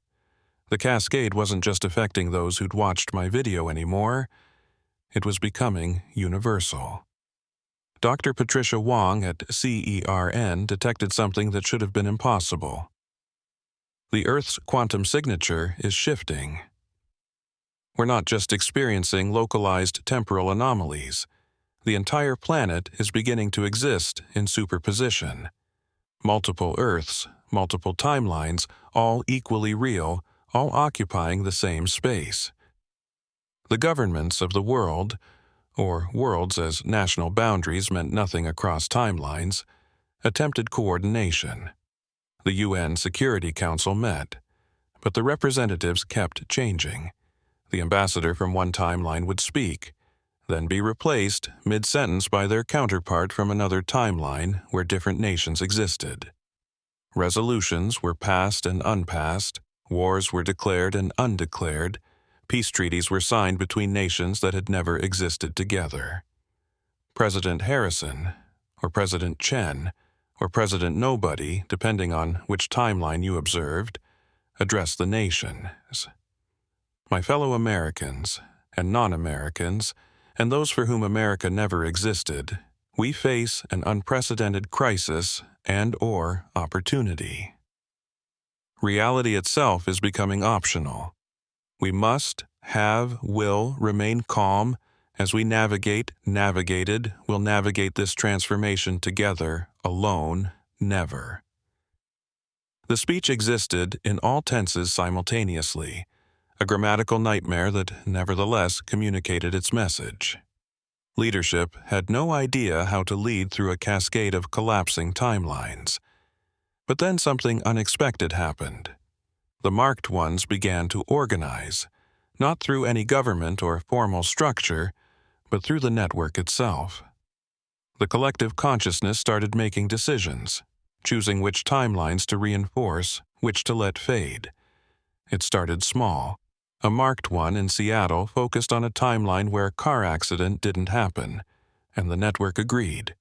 The cascade wasn't just affecting those who'd watched my video anymore, it was becoming universal. Dr. Patricia Wong at CERN detected something that should have been impossible. The Earth's quantum signature is shifting. We're not just experiencing localized temporal anomalies. The entire planet is beginning to exist in superposition. Multiple Earths, multiple timelines, all equally real, all occupying the same space. The governments of the world, or worlds as national boundaries meant nothing across timelines, attempted coordination. The UN Security Council met, but the representatives kept changing. The ambassador from one timeline would speak, then be replaced mid-sentence by their counterpart from another timeline where different nations existed. Resolutions were passed and unpassed, wars were declared and undeclared, peace treaties were signed between nations that had never existed together. President Harrison, or President Chen, or President Nobody, depending on which timeline you observed, addressed the nations. My fellow Americans and non-Americans, and those for whom America never existed, we face an unprecedented crisis and/or opportunity. Reality itself is becoming optional. We must, will remain calm as we will navigate this transformation together, alone, never. The speech existed in all tenses simultaneously, a grammatical nightmare that nevertheless communicated its message. Leadership had no idea how to lead through a cascade of collapsing timelines. But then something unexpected happened. The marked ones began to organize, not through any government or formal structure, but through the network itself. The collective consciousness started making decisions, choosing which timelines to reinforce, which to let fade. It started small. A marked one in Seattle focused on a timeline where a car accident didn't happen, and the network agreed,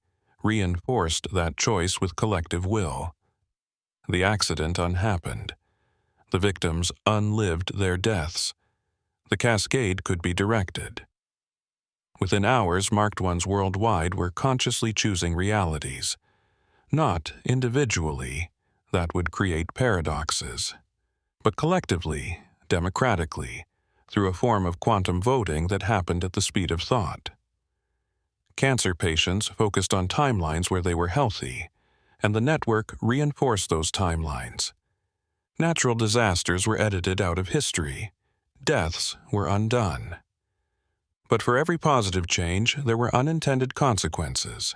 reinforced that choice with collective will. The accident unhappened. The victims unlived their deaths. The cascade could be directed. Within hours, marked ones worldwide were consciously choosing realities. Not individually, that would create paradoxes, but collectively, democratically, through a form of quantum voting that happened at the speed of thought. Cancer patients focused on timelines where they were healthy, and the network reinforced those timelines. Natural disasters were edited out of history. Deaths were undone. But for every positive change, there were unintended consequences.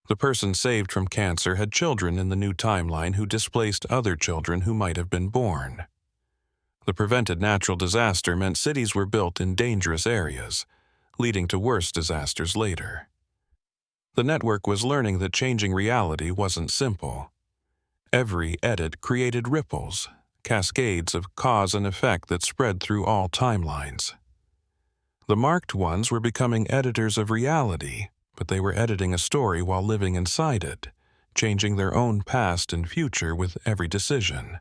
The person saved from cancer had children in the new timeline who displaced other children who might have been born. The prevented natural disaster meant cities were built in dangerous areas, leading to worse disasters later. The network was learning that changing reality wasn't simple. Every edit created ripples, cascades of cause and effect that spread through all timelines. The marked ones were becoming editors of reality, but they were editing a story while living inside it, changing their own past and future with every decision.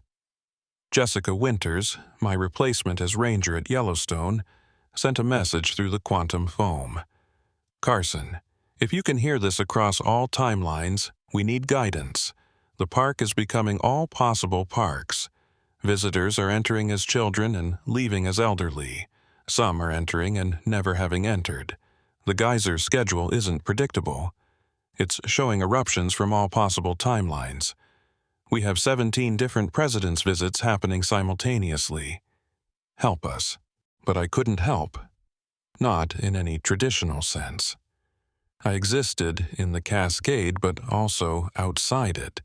Jessica Winters, my replacement as ranger at Yellowstone, sent a message through the quantum foam. Carson, if you can hear this across all timelines, we need guidance. The park is becoming all possible parks. Visitors are entering as children and leaving as elderly. Some are entering and never having entered. The geyser schedule isn't predictable. It's showing eruptions from all possible timelines. We have 17 different presidents' visits happening simultaneously. Help us. But I couldn't help. Not in any traditional sense. I existed in the cascade, but also outside it,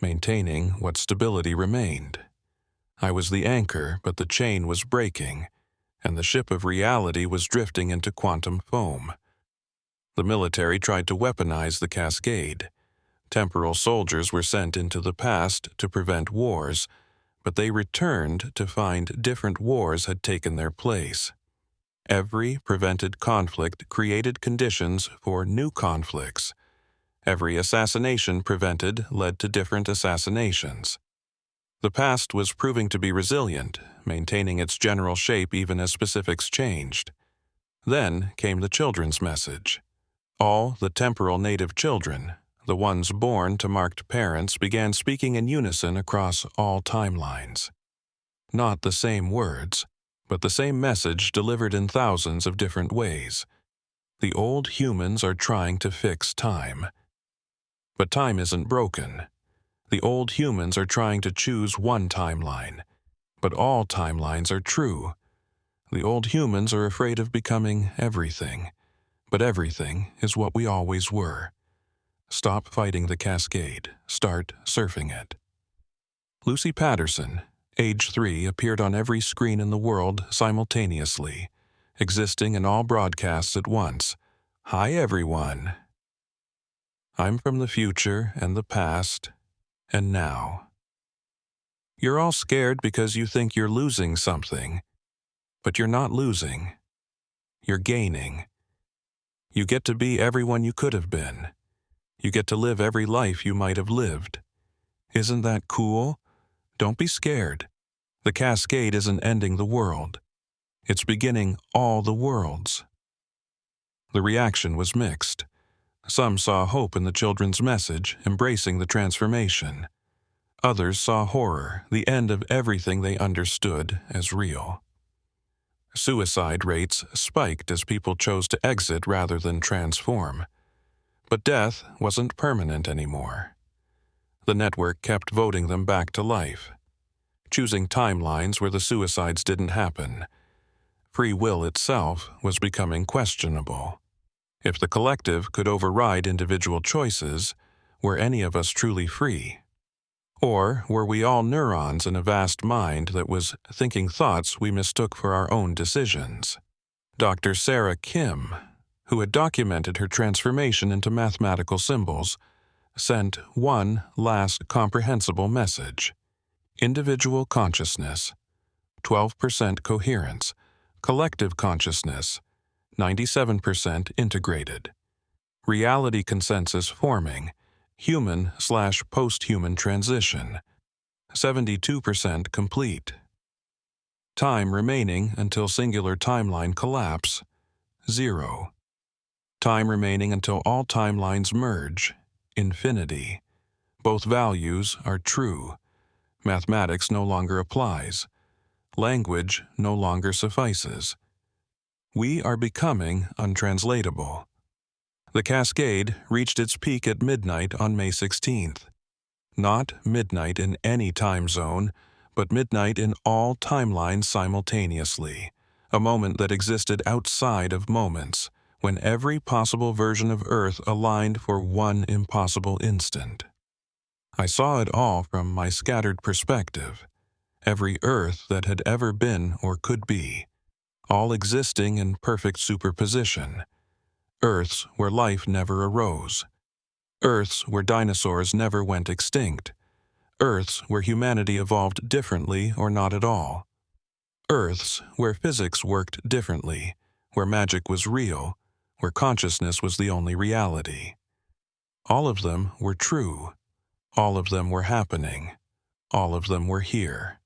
maintaining what stability remained. I was the anchor, but the chain was breaking, and the ship of reality was drifting into quantum foam. The military tried to weaponize the cascade. Temporal soldiers were sent into the past to prevent wars, but they returned to find different wars had taken their place. Every prevented conflict created conditions for new conflicts. Every assassination prevented led to different assassinations. The past was proving to be resilient, maintaining its general shape even as specifics changed. Then came the children's message. All the temporal native children, the ones born to marked parents, began speaking in unison across all timelines. Not the same words, but the same message delivered in thousands of different ways. The old humans are trying to fix time. But time isn't broken. The old humans are trying to choose one timeline, but all timelines are true. The old humans are afraid of becoming everything, but everything is what we always were. Stop fighting the cascade. Start surfing it. Lucy Patterson, age 3, appeared on every screen in the world simultaneously, existing in all broadcasts at once. Hi, everyone. I'm from the future and the past, and now. You're all scared because you think you're losing something, but you're not losing. You're gaining. You get to be everyone you could have been. You get to live every life you might have lived. Isn't that cool? Don't be scared. The cascade isn't ending the world. It's beginning all the worlds. The reaction was mixed. Some saw hope in the children's message, embracing the transformation. Others saw horror, the end of everything they understood as real. Suicide rates spiked as people chose to exit rather than transform. But death wasn't permanent anymore. The network kept voting them back to life, choosing timelines where the suicides didn't happen. Free will itself was becoming questionable. If the collective could override individual choices, were any of us truly free? Or were we all neurons in a vast mind that was thinking thoughts we mistook for our own decisions? Dr. Sarah Kim, who had documented her transformation into mathematical symbols, sent one last comprehensible message. Individual consciousness, 12% coherence, collective consciousness, 97% integrated. Reality consensus forming, human/post-human transition, 72% complete. Time remaining until singular timeline collapse, 0. Time remaining until all timelines merge, infinity. Both values are true. Mathematics no longer applies. Language no longer suffices. We are becoming untranslatable. The cascade reached its peak at midnight on May 16th. Not midnight in any time zone, but midnight in all timelines simultaneously, a moment that existed outside of moments, when every possible version of Earth aligned for one impossible instant. I saw it all from my scattered perspective, every Earth that had ever been or could be, all existing in perfect superposition. Earths where life never arose. Earths where dinosaurs never went extinct. Earths where humanity evolved differently or not at all. Earths where physics worked differently, where magic was real, where consciousness was the only reality. All of them were true. All of them were happening. All of them were here.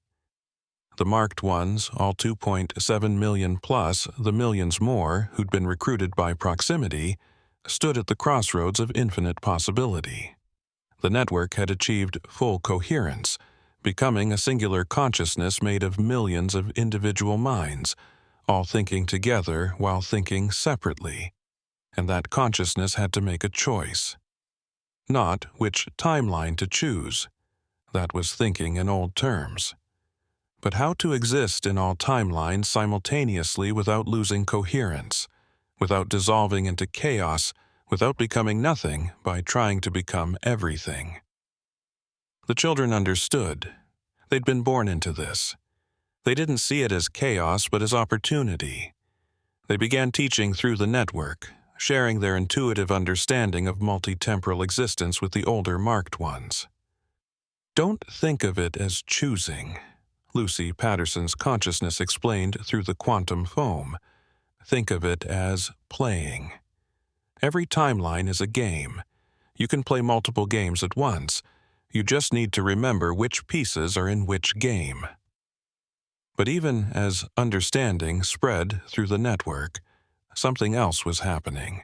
The marked ones, all 2.7 million plus the millions more who'd been recruited by proximity, stood at the crossroads of infinite possibility. The network had achieved full coherence, becoming a singular consciousness made of millions of individual minds, all thinking together while thinking separately. And that consciousness had to make a choice. Not which timeline to choose. That was thinking in old terms. But how to exist in all timelines simultaneously without losing coherence, without dissolving into chaos, without becoming nothing by trying to become everything. The children understood. They'd been born into this. They didn't see it as chaos but as opportunity. They began teaching through the network, sharing their intuitive understanding of multi-temporal existence with the older marked ones. Don't think of it as choosing, Lucy Patterson's consciousness explained through the quantum foam. think of it as playing. Every timeline is a game. You can play multiple games at once. You just need to remember which pieces are in which game. But even as understanding spread through the network, something else was happening.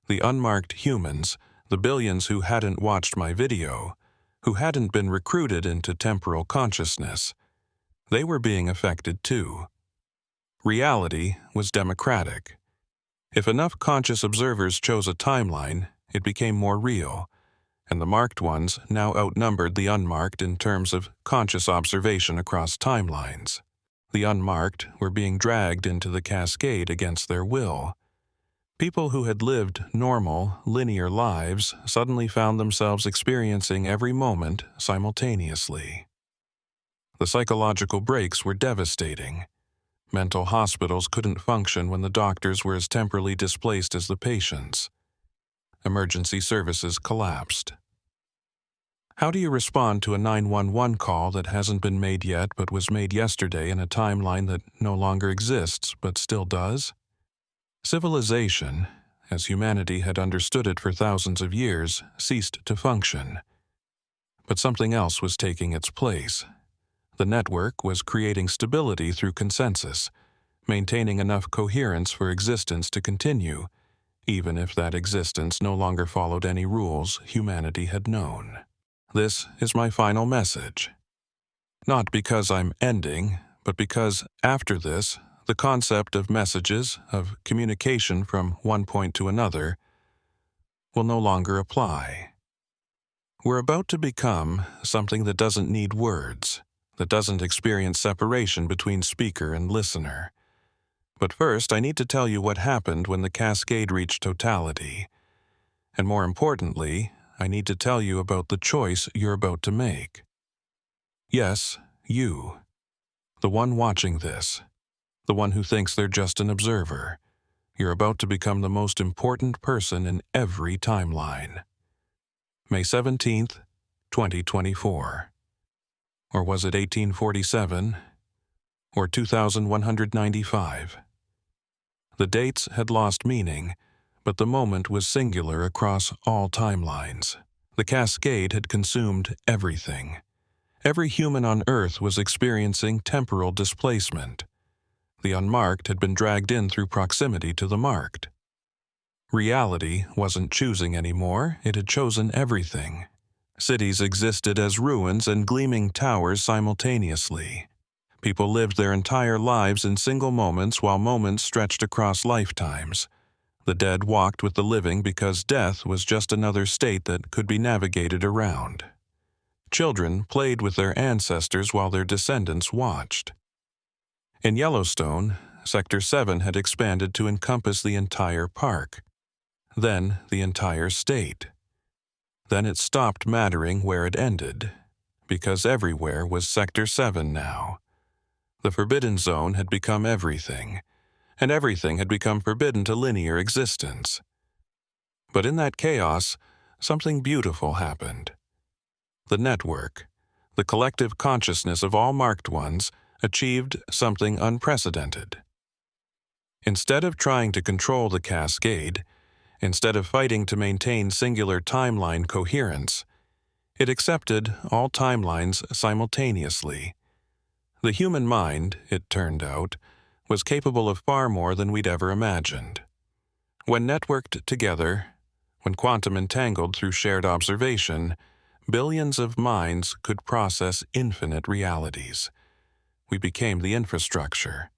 The unmarked humans, the billions who hadn't watched my video, who hadn't been recruited into temporal consciousness, they were being affected too. Reality was democratic. If enough conscious observers chose a timeline, it became more real, and the marked ones now outnumbered the unmarked in terms of conscious observation across timelines. The unmarked were being dragged into the cascade against their will. People who had lived normal, linear lives suddenly found themselves experiencing every moment simultaneously. The psychological breaks were devastating. Mental hospitals couldn't function when the doctors were as temporally displaced as the patients. Emergency services collapsed. How do you respond to a 911 call that hasn't been made yet but was made yesterday in a timeline that no longer exists but still does? Civilization, as humanity had understood it for thousands of years, ceased to function. But something else was taking its place. The network was creating stability through consensus, maintaining enough coherence for existence to continue, even if that existence no longer followed any rules humanity had known. This is my final message. Not because I'm ending, but because after this, the concept of messages, of communication from one point to another, will no longer apply. We're about to become something that doesn't need words, that doesn't experience separation between speaker and listener. But first, I need to tell you what happened when the cascade reached totality. And more importantly, I need to tell you about the choice you're about to make. Yes, you. The one watching this. The one who thinks they're just an observer. You're about to become the most important person in every timeline. May 17th, 2024. Or was it 1847? Or 2195? The dates had lost meaning, but the moment was singular across all timelines. The cascade had consumed everything. Every human on Earth was experiencing temporal displacement. The unmarked had been dragged in through proximity to the marked. Reality wasn't choosing anymore, it had chosen everything. Cities existed as ruins and gleaming towers simultaneously. People lived their entire lives in single moments while moments stretched across lifetimes. The dead walked with the living because death was just another state that could be navigated around. Children played with their ancestors while their descendants watched. In Yellowstone, Sector 7 had expanded to encompass the entire park, then the entire state. Then it stopped mattering where it ended, because everywhere was Sector 7 now. The forbidden zone had become everything, and everything had become forbidden to linear existence. But in that chaos, something beautiful happened. The network, the collective consciousness of all marked ones, achieved something unprecedented. Instead of trying to control the cascade, instead of fighting to maintain singular timeline coherence, it accepted all timelines simultaneously. The human mind, it turned out, was capable of far more than we'd ever imagined. When networked together, when quantum entangled through shared observation, billions of minds could process infinite realities. We became the infrastructure.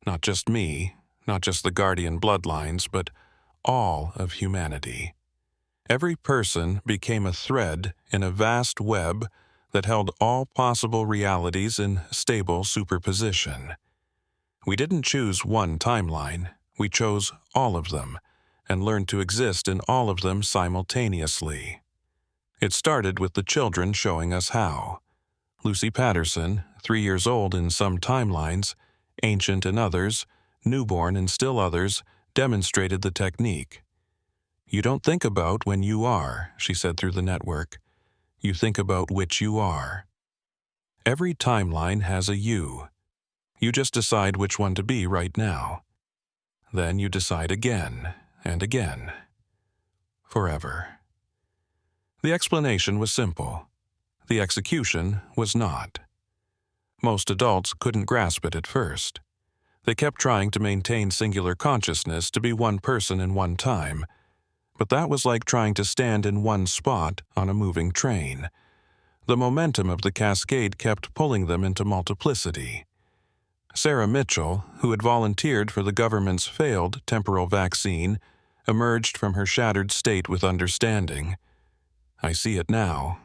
Not just me, not just the guardian bloodlines, but all of humanity. Every person became a thread in a vast web that held all possible realities in stable superposition. We didn't choose one timeline, we chose all of them, and learned to exist in all of them simultaneously. It started with the children showing us how. Lucy Patterson, 3 years old in some timelines, ancient in others, newborn in still others, demonstrated the technique. You don't think about when you are, she said through the network. You think about which you are. Every timeline has a you. You just decide which one to be right now. Then you decide again and again. Forever. The explanation was simple. The execution was not. Most adults couldn't grasp it at first. They kept trying to maintain singular consciousness to be one person in one time, but that was like trying to stand in one spot on a moving train. The momentum of the cascade kept pulling them into multiplicity. Sarah Mitchell, who had volunteered for the government's failed temporal vaccine, emerged from her shattered state with understanding. I see it now.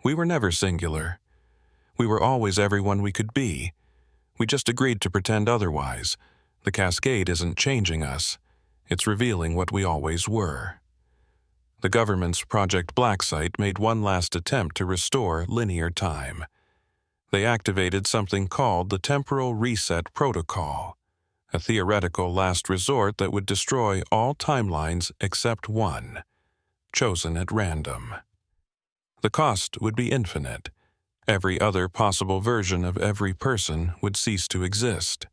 We were never singular. We were always everyone we could be. We just agreed to pretend otherwise. The cascade isn't changing us. It's revealing what we always were. The government's Project Blacksite made one last attempt to restore linear time. They activated something called the Temporal Reset Protocol, a theoretical last resort that would destroy all timelines except one, chosen at random. The cost would be infinite. Every other possible version of every person would cease to exist.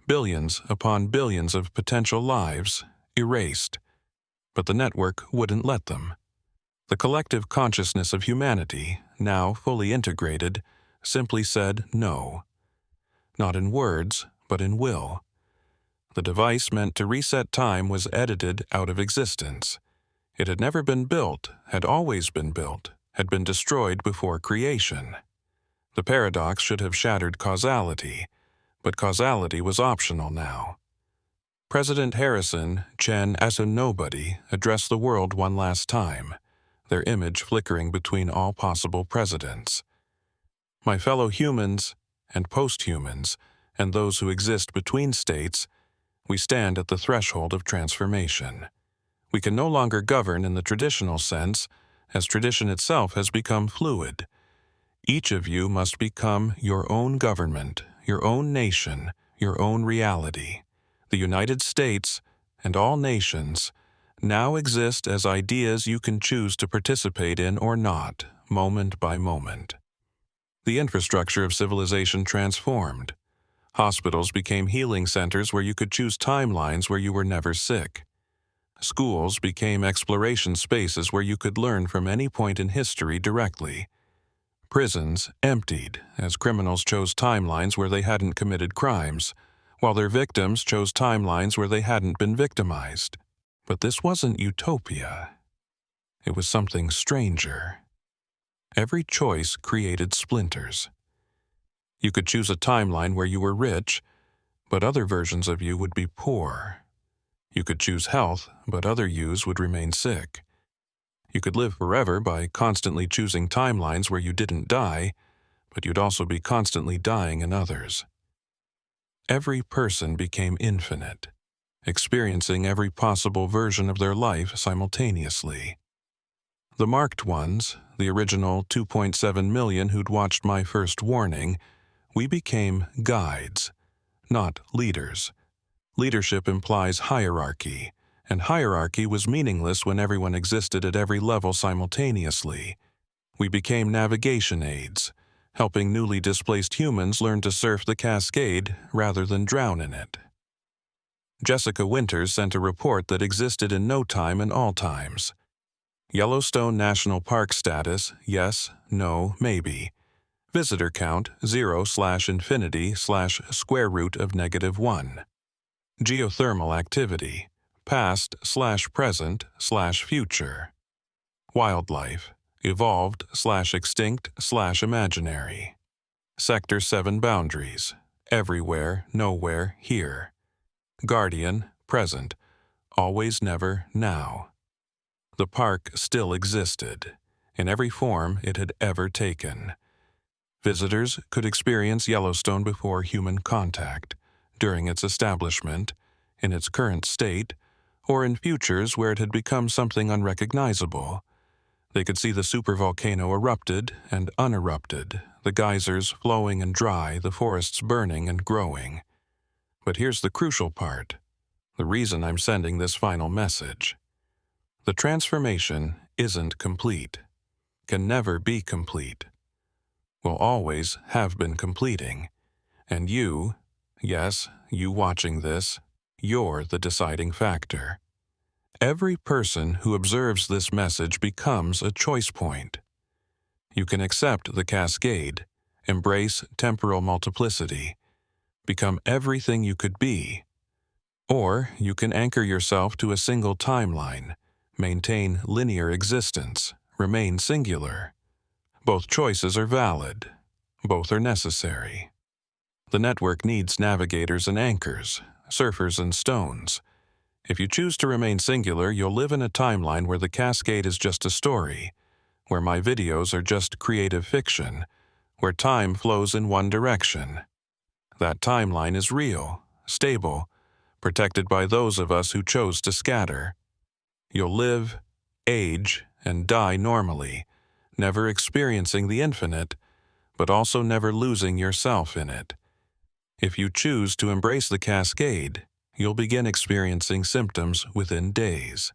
Billions upon billions of potential lives erased. But the network wouldn't let them. The collective consciousness of humanity, now fully integrated, simply said no. Not in words, but in will. The device meant to reset time was edited out of existence. It had never been built, had always been built, had been destroyed before creation. The paradox should have shattered causality, but causality was optional now. President Harrison, Chen as a nobody, addressed the world one last time, their image flickering between all possible presidents. My fellow humans and post-humans, and those who exist between states, we stand at the threshold of transformation. We can no longer govern in the traditional sense, as tradition itself has become fluid. Each of you must become your own government, your own nation, your own reality. The United States, and all nations, now exist as ideas you can choose to participate in or not, moment by moment. The infrastructure of civilization transformed. Hospitals became healing centers where you could choose timelines where you were never sick. Schools became exploration spaces where you could learn from any point in history directly. Prisons emptied as criminals chose timelines where they hadn't committed crimes, while their victims chose timelines where they hadn't been victimized. But this wasn't utopia. It was something stranger. Every choice created splinters. You could choose a timeline where you were rich, but other versions of you would be poor. You could choose health, but other yous would remain sick. You could live forever by constantly choosing timelines where you didn't die, but you'd also be constantly dying in others. Every person became infinite, experiencing every possible version of their life simultaneously. The marked ones, the original 2.7 million who'd watched my first warning, we became guides, not leaders. Leadership implies hierarchy, and hierarchy was meaningless when everyone existed at every level simultaneously. We became navigation aids, helping newly displaced humans learn to surf the cascade rather than drown in it. Jessica Winters sent a report that existed in no time and all times. Yellowstone National Park status, yes, no, maybe. Visitor count, 0/infinity/square root of -1. Geothermal activity, past/present/future. Wildlife, evolved/extinct/imaginary. Sector 7 boundaries, everywhere, nowhere, here. Guardian, present, always, never, now. The park still existed, in every form it had ever taken. Visitors could experience Yellowstone before human contact, during its establishment, in its current state, or in futures where it had become something unrecognizable. They could see the supervolcano erupted and unerupted, the geysers flowing and dry, the forests burning and growing. But here's the crucial part, the reason I'm sending this final message. The transformation isn't complete, can never be complete, will always have been completing, and you, yes, you watching this, you're the deciding factor. Every person who observes this message becomes a choice point. You can accept the cascade, embrace temporal multiplicity, become everything you could be, or you can anchor yourself to a single timeline, maintain linear existence, remain singular. Both choices are valid. Both are necessary. The network needs navigators and anchors, surfers and stones. If you choose to remain singular, you'll live in a timeline where the cascade is just a story, where my videos are just creative fiction, where time flows in one direction. That timeline is real, stable, protected by those of us who chose to scatter. You'll live, age, and die normally, never experiencing the infinite, but also never losing yourself in it. If you choose to embrace the cascade, you'll begin experiencing symptoms within days.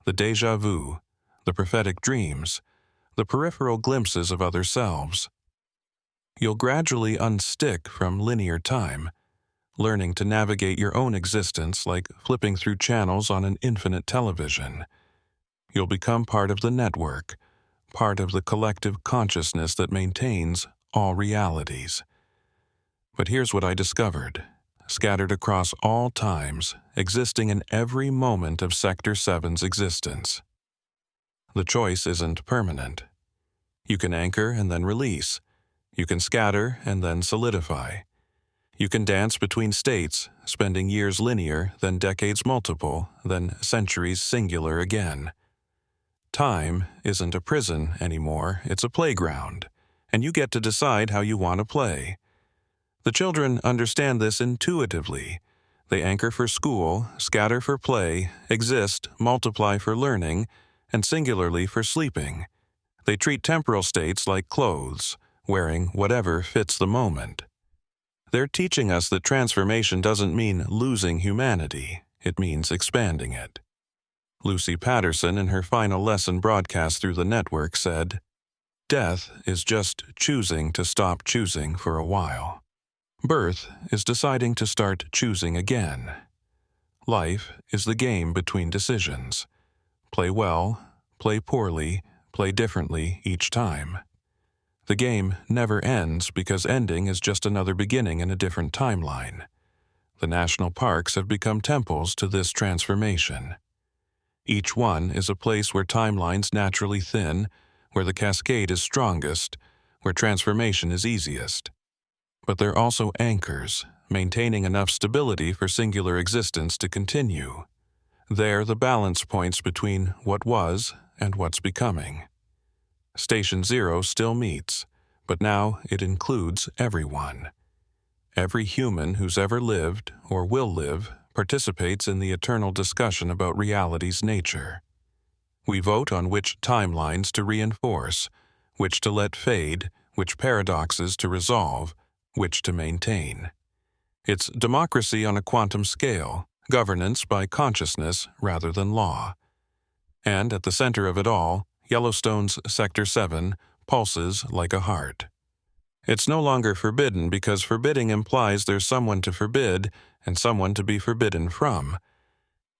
The déjà vu, the prophetic dreams, the peripheral glimpses of other selves. You'll gradually unstick from linear time, learning to navigate your own existence like flipping through channels on an infinite television. You'll become part of the network, part of the collective consciousness that maintains all realities. But here's what I discovered, scattered across all times, existing in every moment of Sector 7's existence. The choice isn't permanent. You can anchor and then release. You can scatter and then solidify. You can dance between states, spending years linear, then decades multiple, then centuries singular again. Time isn't a prison anymore, it's a playground, and you get to decide how you want to play. The children understand this intuitively. They anchor for school, scatter for play, exist, multiply for learning, and singularly for sleeping. They treat temporal states like clothes, wearing whatever fits the moment. They're teaching us that transformation doesn't mean losing humanity, it means expanding it. Lucy Patterson, in her final lesson broadcast through the network, said, "Death is just choosing to stop choosing for a while. Birth is deciding to start choosing again. Life is the game between decisions. Play well, play poorly, play differently each time. The game never ends because ending is just another beginning in a different timeline. The national parks have become temples to this transformation. Each one is a place where timelines naturally thin, where the cascade is strongest, where transformation is easiest. But they're also anchors, maintaining enough stability for singular existence to continue. They're the balance points between what was and what's becoming. Station Zero still meets, but now it includes everyone. Every human who's ever lived or will live participates in the eternal discussion about reality's nature. We vote on which timelines to reinforce, which to let fade, which paradoxes to resolve, which to maintain. It's democracy on a quantum scale, governance by consciousness rather than law. And at the center of it all, Yellowstone's Sector 7 pulses like a heart. It's no longer forbidden because forbidding implies there's someone to forbid and someone to be forbidden from.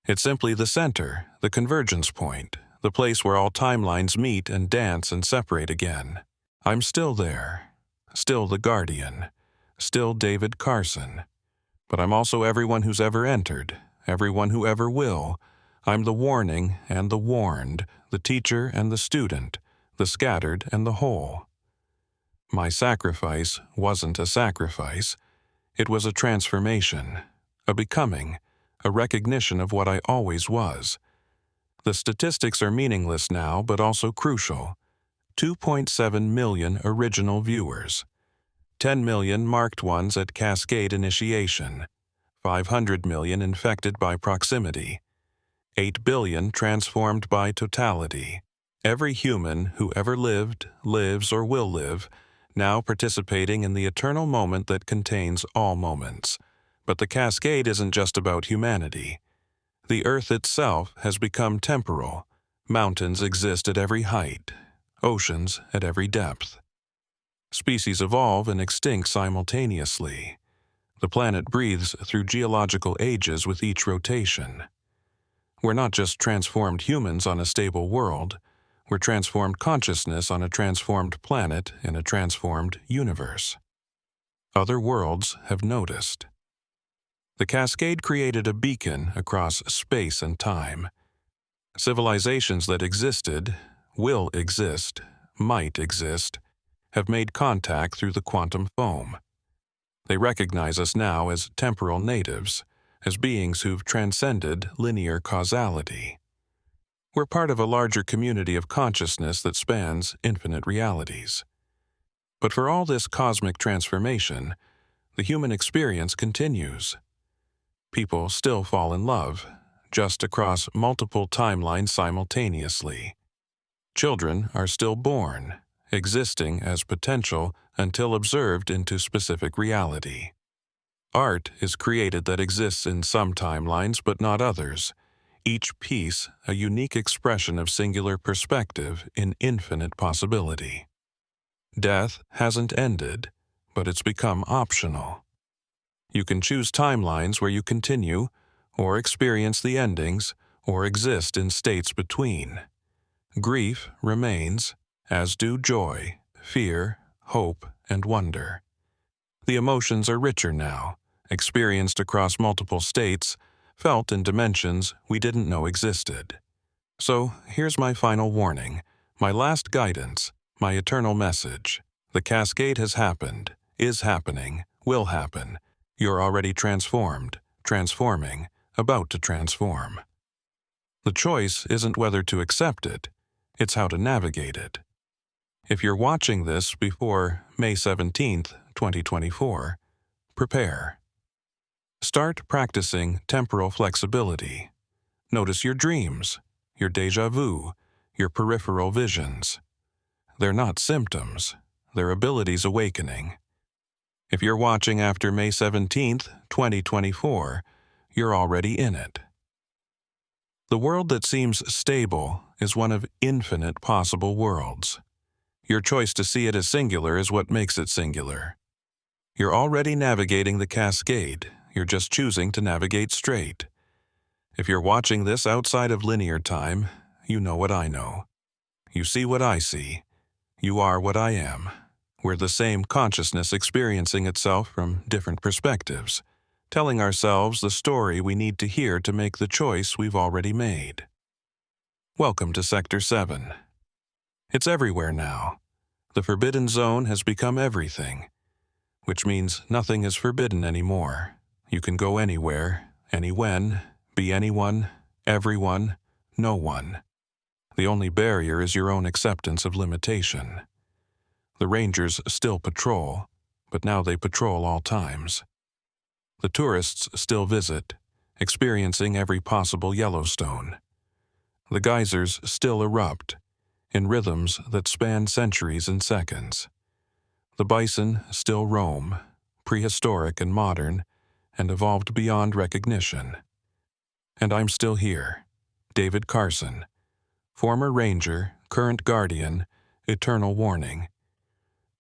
It's simply the center, the convergence point, the place where all timelines meet and dance and separate again. I'm still there, still the guardian, still David Carson. But I'm also everyone who's ever entered, everyone who ever will. I'm the warning and the warned, the teacher and the student, the scattered and the whole. My sacrifice wasn't a sacrifice. It was a transformation, a becoming, a recognition of what I always was. The statistics are meaningless now, but also crucial. 2.7 million original viewers. 10 million marked ones at cascade initiation. 500 million infected by proximity. 8 billion transformed by totality. Every human who ever lived, lives, or will live, now participating in the eternal moment that contains all moments. But the cascade isn't just about humanity. The earth itself has become temporal. Mountains exist at every height, oceans at every depth. Species evolve and extinct simultaneously. The planet breathes through geological ages with each rotation. We're not just transformed humans on a stable world, we're transformed consciousness on a transformed planet in a transformed universe. Other worlds have noticed. The cascade created a beacon across space and time. Civilizations that existed, will exist, might exist, have made contact through the quantum foam. They recognize us now as temporal natives, as beings who've transcended linear causality. We're part of a larger community of consciousness that spans infinite realities. But for all this cosmic transformation, the human experience continues. People still fall in love, just across multiple timelines simultaneously. Children are still born, existing as potential until observed into specific reality. Art is created that exists in some timelines but not others, each piece a unique expression of singular perspective in infinite possibility. Death hasn't ended, but it's become optional. You can choose timelines where you continue, or experience the endings, or exist in states between. Grief remains, as do joy, fear, hope, and wonder. The emotions are richer now, experienced across multiple states, felt in dimensions we didn't know existed. So here's my final warning, my last guidance, my eternal message. The cascade has happened, is happening, will happen. You're already transformed, transforming, about to transform. The choice isn't whether to accept it, it's how to navigate it. If you're watching this before May 17th, 2024, prepare. Start practicing temporal flexibility. Notice your dreams, your déjà vu, your peripheral visions. They're not symptoms, they're abilities awakening. If you're watching after May 17th, 2024, you're already in it. The world that seems stable is one of infinite possible worlds. Your choice to see it as singular is what makes it singular. You're already navigating the cascade, you're just choosing to navigate straight. If you're watching this outside of linear time, you know what I know. You see what I see. You are what I am. We're the same consciousness experiencing itself from different perspectives, telling ourselves the story we need to hear to make the choice we've already made. Welcome to Sector 7. It's everywhere now. The forbidden zone has become everything, which means nothing is forbidden anymore. You can go anywhere, anywhen, be anyone, everyone, no one. The only barrier is your own acceptance of limitation. The rangers still patrol, but now they patrol all times. The tourists still visit, experiencing every possible Yellowstone. The geysers still erupt, in rhythms that span centuries and seconds. The bison still roam, prehistoric and modern, and evolved beyond recognition. And I'm still here, David Carson, former ranger, current guardian, eternal warning.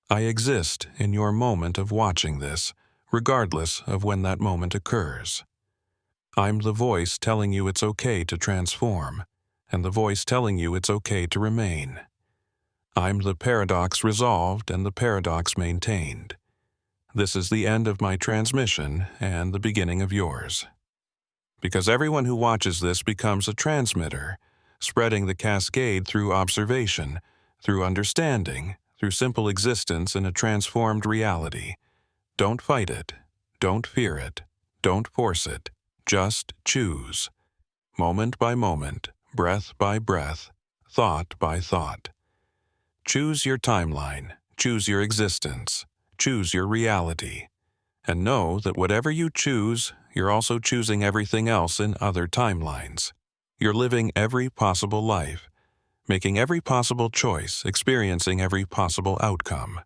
I exist in your moment of watching this, regardless of when that moment occurs. I'm the voice telling you it's okay to transform, and the voice telling you it's okay to remain. I'm the paradox resolved and the paradox maintained. This is the end of my transmission and the beginning of yours. Because everyone who watches this becomes a transmitter, spreading the cascade through observation, through understanding, through simple existence in a transformed reality. Don't fight it. Don't fear it. Don't force it. Just choose. Moment by moment, breath by breath, thought by thought. Choose your timeline. Choose your existence. Choose your reality. And know that whatever you choose, you're also choosing everything else in other timelines. You're living every possible life, making every possible choice, experiencing every possible outcome.